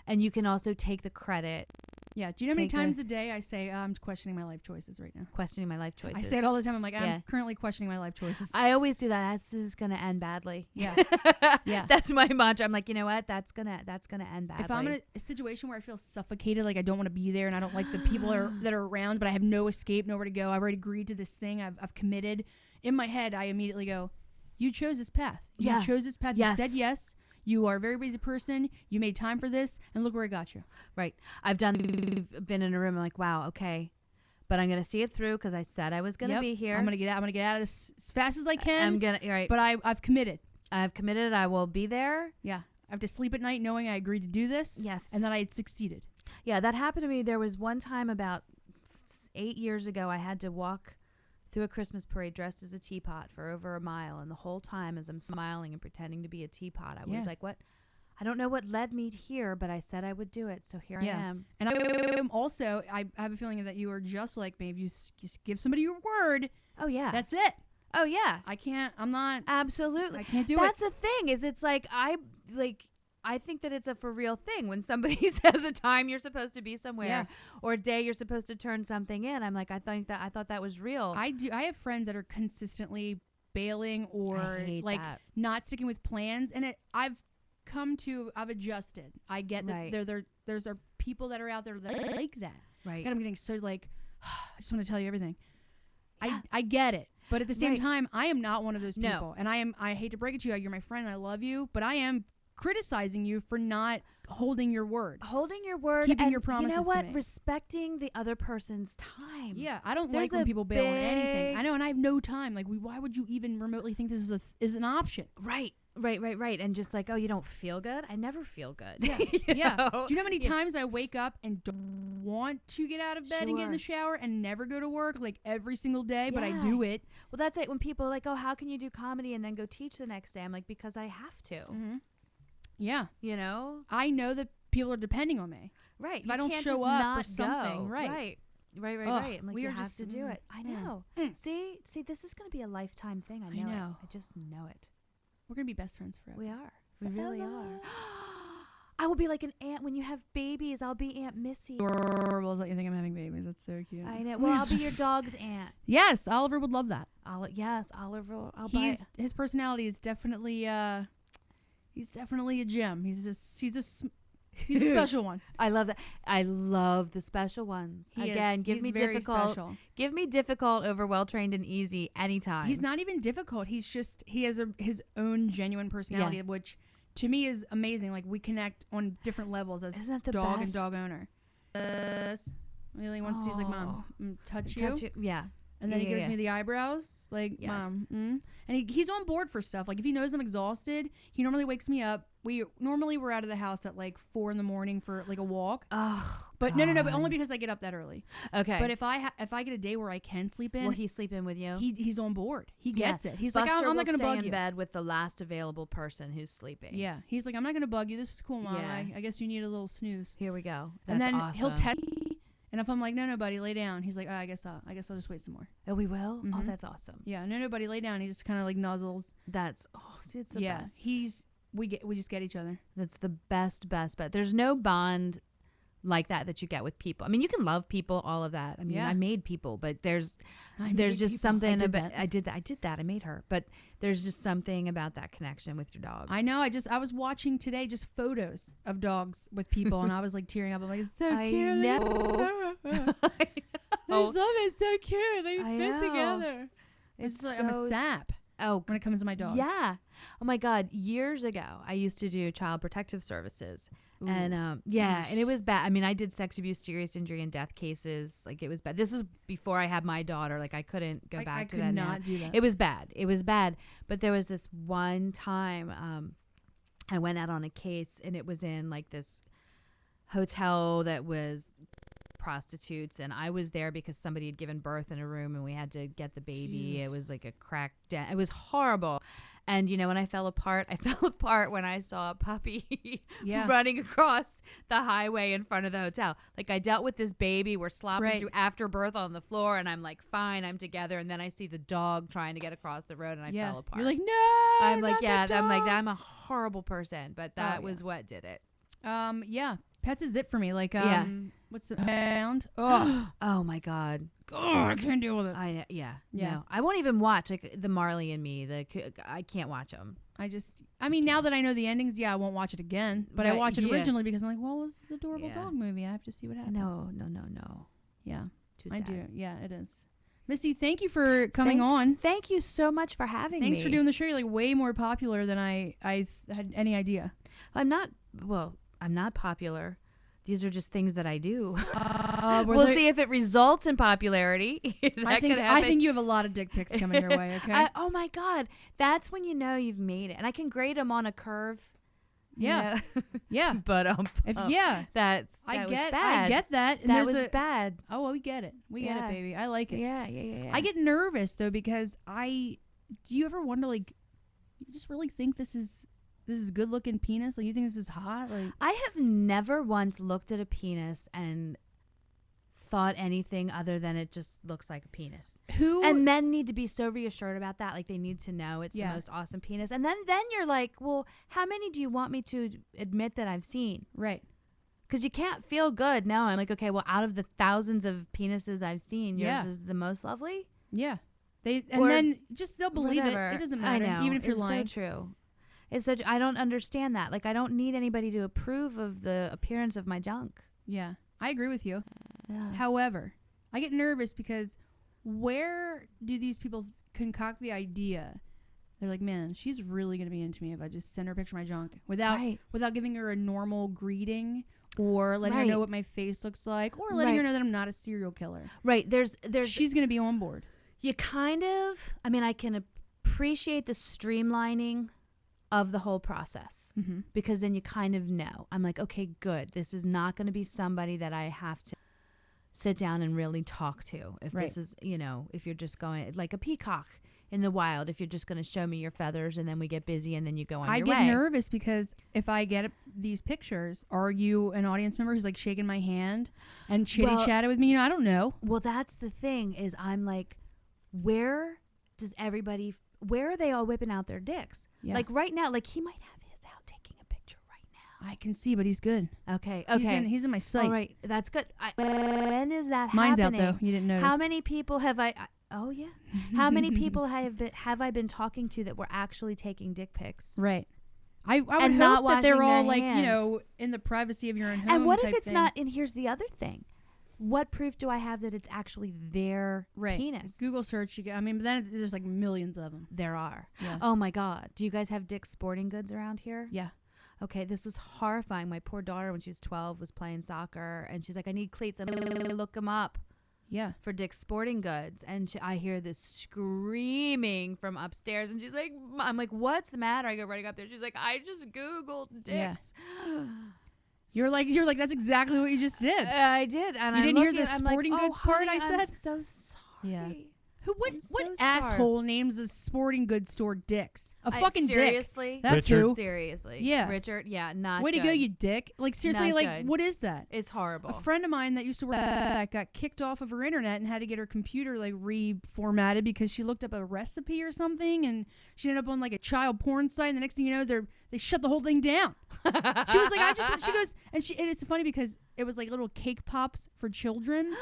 and you can also take the credit. Yeah. Do you know how many Take the- times a day I say, I'm questioning my life choices right now? Questioning my life choices. I say it all the time. I'm like, Yeah. I'm currently questioning my life choices. I always do that. This is gonna end badly. Yeah. Yeah. That's my mantra. I'm like, you know what? That's gonna end badly. If I'm in a situation where I feel suffocated, like I don't want to be there, and I don't like the people that are around, but I have no escape, nowhere to go. I've already agreed to this thing. I've committed. In my head, I immediately go, "You chose this path. Yeah. You chose this path. Yes. You said yes. You are a very busy person. You made time for this, and look where it got you." Right. I've been in a room. I'm like, wow, okay, but I'm gonna see it through because I said I was gonna Yep. be here. I'm gonna get out. I'm gonna get out of this as fast as I can. I'm gonna. Right. But I've committed. I've committed. I will be there. Yeah. I have to sleep at night knowing I agreed to do this. Yes. And that I had succeeded. Yeah, that happened to me. There was one time about 8 years ago. I had to walk through a Christmas parade dressed as a teapot for over a mile, and the whole time as I'm smiling and pretending to be a teapot, I was Yeah. like, "What? I don't know what led me here, but I said I would do it, so here I am." And I am also, I have a feeling that you are just like me. If you just give somebody your word, Oh yeah. that's it. oh yeah. I'm not, Absolutely. I can't do That's it. the thing. Is it's like I think that it's a for real thing when somebody says a time you're supposed to be somewhere Yeah. or a day you're supposed to turn something in. I'm like, I thought that was real. I have friends that are consistently bailing or hate like that. not sticking with plans. And I've adjusted. I get that Right. there's are people that are out there that like that. Right. God, I'm getting so like, I just want to tell you everything. Yeah. I get it. But at the same Right. time, I am not one of those No. people. And I hate to break it to you, you're my friend and I love you, but I am criticizing you for not holding your word. Holding your word, Keeping and your promises You know to what? me. Respecting the other person's time. Yeah, I don't There's like when a people bail on anything. big- I know, and I have no time. Like, why would you even remotely think this is an option? Right. And just like, oh, you don't feel good? I never feel good. Yeah, You yeah. know? Do you know how many Yeah. times I wake up and don't want to get out of bed and get in the shower and never go to work, like every single day, but I Yeah. do it. Well, that's it. When people are like, oh, how can you do comedy and then go teach the next day? I'm like, because I have to. Mm-hmm. Yeah, You know? I know that people are depending on me. Right. if I don't can't show just up not for something, go. right. Right. Ugh, I'm like, we you are have just- to do it. I know. Mm. See, this is going to be a lifetime thing. I know. know. I just know it. We're gonna be best friends forever. We are We really are. I will be like an aunt when you have babies. I'll be Aunt Missy. Adorable is that you think I'm having babies. That's so cute. I know. Well, I'll be your dog's aunt. Yes, Oliver would love that. Yes, Oliver. I'll buy. His personality is definitely he's definitely a gem. He's a special one. I love that. I love the special ones. Again, give me difficult. Special. Give me difficult over well trained and easy anytime. He's not even difficult. He has his own genuine personality, which to me is amazing. Like we connect on different levels as Isn't that the dog best? and dog owner. Really wants he's like, Mom, touch you. Yeah. And then he gives me the eyebrows, like, Yes. Mom. And he's on board for stuff. Like, if he knows I'm exhausted, he normally wakes me up. We're out of the house at, like, 4 a.m. for, like, a walk. Oh, But no, but only because I get up that early. Okay. But if I get a day where I can sleep in, will he sleep in with you? he's on board. He gets it. He's Buster like, I'm not going to will bug stay you. in bed with the last available person who's sleeping. Yeah. He's like, I'm not going to bug you. This is cool, Mom. Yeah. I guess you need a little snooze. Here we go. And That's then awesome. he'll text me. And if I'm like, no, buddy, lay down. He's like, I guess I'll just wait some more. Oh, we will? Oh, Mhm. that's awesome. Yeah. No, buddy, lay down. He just kind of like nuzzles. See, it's the best. We just get each other. That's the best. There's no bond like that you get with people. I mean, you can love people, all of that. I mean, Yeah. I made people, but there's I made just people. something I did about that. I did that. I made her. But there's just something about that connection with your dogs. I know. I was watching today just photos of dogs with people, and I was like tearing up. I'm like, it's so I cute. know. This love is so cute. They I fit know. together. It's Like, I'm a sap Oh, when it comes to my dog. yeah. Oh my God. Years ago, I used to do child protective services. And and it was bad. I mean, I did sex abuse, serious injury, and death cases. Like it was bad. This was before I had my daughter. Like I couldn't go back to that. I could now. not do that. It was bad. But there was this one time I went out on a case, and it was in like this hotel that was prostitutes, and I was there because somebody had given birth in a room, and we had to get the baby. Jeez. It was like a crack den. It was horrible. And when I fell apart when I saw a puppy Yeah. running across the highway in front of the hotel. Like I dealt with this baby, we're slopping Right. through afterbirth on the floor, and I'm like, fine, I'm together. And then I see the dog trying to get across the road, and I fell apart. You're like, no. I'm like, not the yeah, I'm like, dog." I'm a horrible person, but that Oh, was what did it. Yeah. Pets is it for me. Like, Yeah. what's the pound? Oh, Oh my God. God, I can't deal with it. Yeah. Yeah. No, I won't even watch like the Marley and Me. I can't watch them. I mean, now that I know the endings, I won't watch it again. But I Right, watched it yeah. originally because I'm like, well, it's this adorable Yeah. dog movie. I have to see what happens. No. Yeah, Too I sad. do. Yeah, it is. Missy, thank you for coming on. Thank you so much for having me. Thanks for doing the show. You're like way more popular than I had any idea. I'm not popular. These are just things that I do. We'll We'll see if it results in popularity. I think you have a lot of dick pics coming your way. Okay. Oh my God, that's when you know you've made it, and I can grade them on a curve. Yeah. Yeah. But Yeah. that I was get bad. that. And That there's was bad. Oh, well, we get it. We get Yeah. it, baby. I like it. Yeah. I get nervous though because do you ever wonder like, you just really think this is good looking penis? Like you think this is hot? Like I have never once looked at a penis and thought anything other than it just looks like a penis. who? And men need to be so reassured about that. Like they need to know it's Yeah. the most awesome penis. And then you're like, well, how many do you want me to admit that I've seen? right. Because you can't feel good. No, I'm like, okay, well, out of the thousands of penises I've seen, yours Yeah. is the most lovely. Yeah. Or Then just they'll believe Whatever. it. It doesn't matter. I know. Even if you're it's lying. so true. It's so. I don't understand that. Like, I don't need anybody to approve of the appearance of my junk. Yeah. I agree with you. Yeah. However, I get nervous because where do these people concoct the idea? They're like, man, she's really gonna be into me if I just send her a picture of my junk without giving her a normal greeting or letting her know Right. what my face looks like or letting her know that I'm not a serial killer. Right. There's. She's gonna be on board. You kind of. I mean, I can appreciate the streamlining of the whole process because then you kind of know. I'm like, okay, good. This is not going to be somebody that I have to sit down and really talk to. If Right. this is, if you're just going like a peacock in the wild, if you're just going to show me your feathers and then we get busy and then you go on I your get way. nervous because if I get these pictures, are you an audience member who's like shaking my hand and chitty chatted with me? I don't know. Well, that's the thing is I'm like, where are they all whipping out their dicks? Yeah. Like right now, like he might have his out I can see, but he's good. Okay. He's in my sight. All right, that's good. When is that Mine's happening? out though. You didn't notice. How many people have I? Oh yeah. How many people have I been talking to that were actually taking dick pics? Right. I would And not hope that they're washing all their like, hands. in the privacy of your own home. And what if type it's thing. not? And here's the other thing. What proof do I have that it's actually their penis? Google search. But then there's like millions of them. There are. Yeah. Oh my God. Do you guys have Dick's Sporting Goods around here? Yeah. Okay, this was horrifying. My poor daughter, when she was 12, was playing soccer, and she's like, I need cleats. I'm going to look them up Yeah. for Dick's Sporting Goods. And I hear this screaming from upstairs, and she's like, I'm like, what's the matter? I go running up there. She's like, I just Googled Dick's. Yeah. You're like, that's exactly what you just did. I did. And You I'm didn't hear looking, the I'm sporting like, goods oh, part honey, I I'm said? so sorry. Yeah. What I'm what so asshole sorry. names a sporting goods store Dick's? A fucking seriously? dick. That's Richard. who. Seriously. Yeah. Richard, yeah, not Way to good. go, you dick. Like seriously, Not like good. what is that? It's horrible. A friend of mine that used to work at got kicked off of her internet and had to get her computer like reformatted because she looked up a recipe or something and she ended up on like a child porn site and the next thing you know they shut the whole thing down. She was like, she goes and it's funny because it was like little cake pops for children.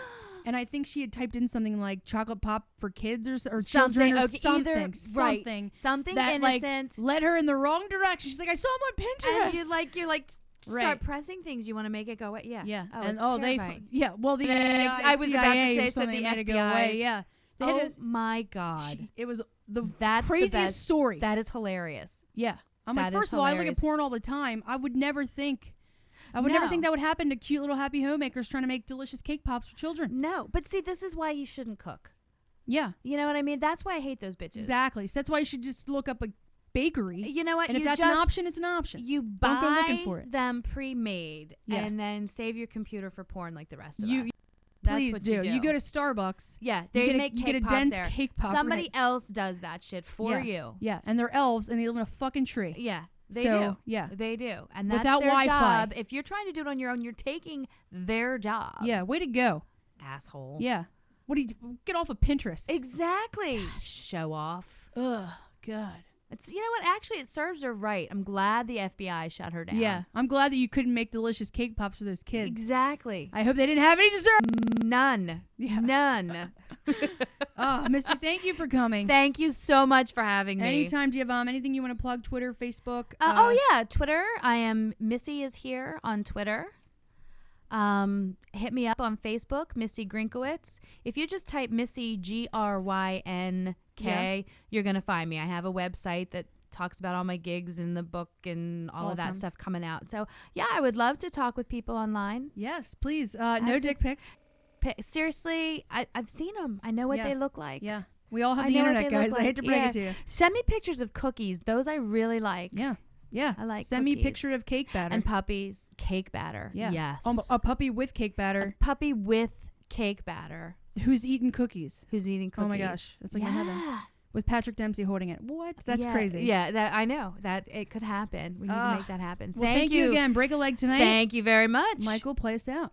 And I think she had typed in something like chocolate pop for kids or children or okay, something, right. Something that innocent. like led her in the wrong direction. She's like, I saw him on Pinterest. And you're like start Right. pressing things. You want to make it go away. Yeah. Yeah. Oh, and it's they terrifying. well the I was about to CIA or say, so something the made it go away. FBI. Yeah. They had Oh a- my God. it was the That's the craziest best. story. That is hilarious. Yeah. I'm That like, is first of all, I look at hilarious. porn all the time. I would never think that would happen to cute little happy homemakers trying to make delicious cake pops for children. No, but see, this is why you shouldn't cook. Yeah. You know what I mean? That's why I hate those bitches. Exactly. So that's why you should just look up a bakery. You know what? And if You that's just, an option, it's an option. You Don't go looking buy for it. them pre-made Yeah. and then save your computer for porn like the rest of You us. That's please what do. you do. You go to Starbucks. Yeah, you they get make you cake get a pops dense there. cake pop. Somebody right. else does that shit for Yeah. you. Yeah, and they're elves and they live in a fucking tree. Yeah, they So, do. yeah. They do. And that's Without their Wi-Fi. job. If you're trying to do it on your own, you're taking their job. Yeah, way to go. Asshole. Yeah. What do you get off of Pinterest? Exactly. Show off. Ugh, God. It's, you know what? Actually, it serves her right. I'm glad the FBI shut her down. Yeah, I'm glad that you couldn't make delicious cake pops for those kids. Exactly. I hope they didn't have any dessert. None. Yeah. None. Oh, Missy, thank you for coming. Thank you so much for having me. Anytime, do you have anything you want to plug? Twitter, Facebook? Oh yeah, Twitter. I am Missy is here on Twitter. Hit me up on Facebook, Missy Grinkawitz. If you just type Missy GRYNK, you're gonna find me. I have a website that talks about all my gigs and the book and all of that Awesome. stuff coming out. So yeah, I would love to talk with people online. Yes, please. No dick pics. Seriously, I've seen them. I know what Yeah. they look like. Yeah. We all have I the know what internet, they look guys. I like. hate to break Yeah. it to you. Send me pictures of cookies. Those I really like. Yeah. Yeah. I like Send me a cookies. picture of cake batter. And puppies, cake batter. Yeah. Yes. A puppy with cake batter A puppy with cake batter who's eating cookies. who's eating cookies. Oh my gosh. That's like in heaven. With Patrick Dempsey holding it. What? That's Yeah, crazy. Yeah, that I know. That it could happen. We need to make that happen. Well, thank you again. Break a leg tonight. Thank you very much. Michael, play us out.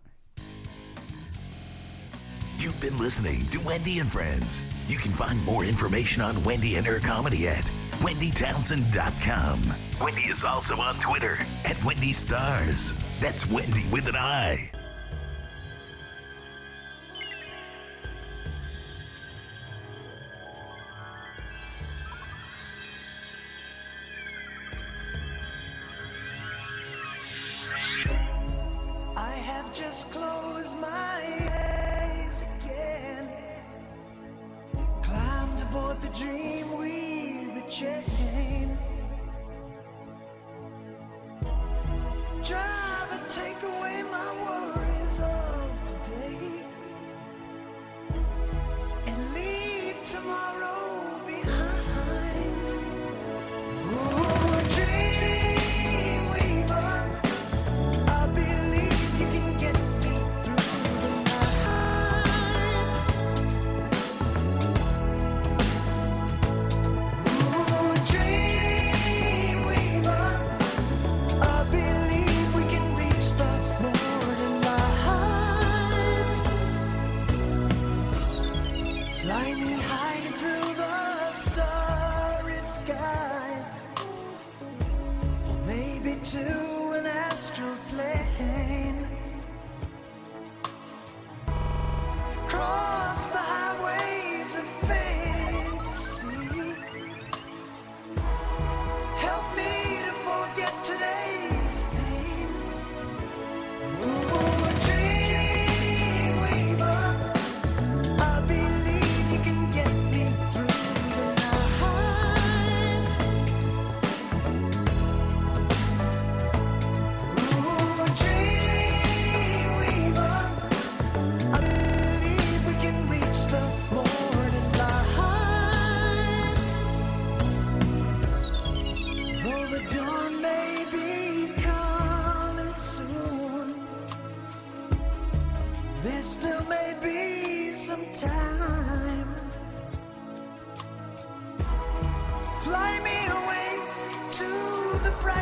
You've been listening to Wendy and Friends. You can find more information on Wendy and her comedy at wendytownsend.com. Wendy is also on Twitter at Wendy Stars. That's Wendy with an I. I have just closed my eyes again. Climbed aboard the dream with a chain. Driver, take away my worries. the dawn may be coming soon. There still may be some time. Fly me away to the bright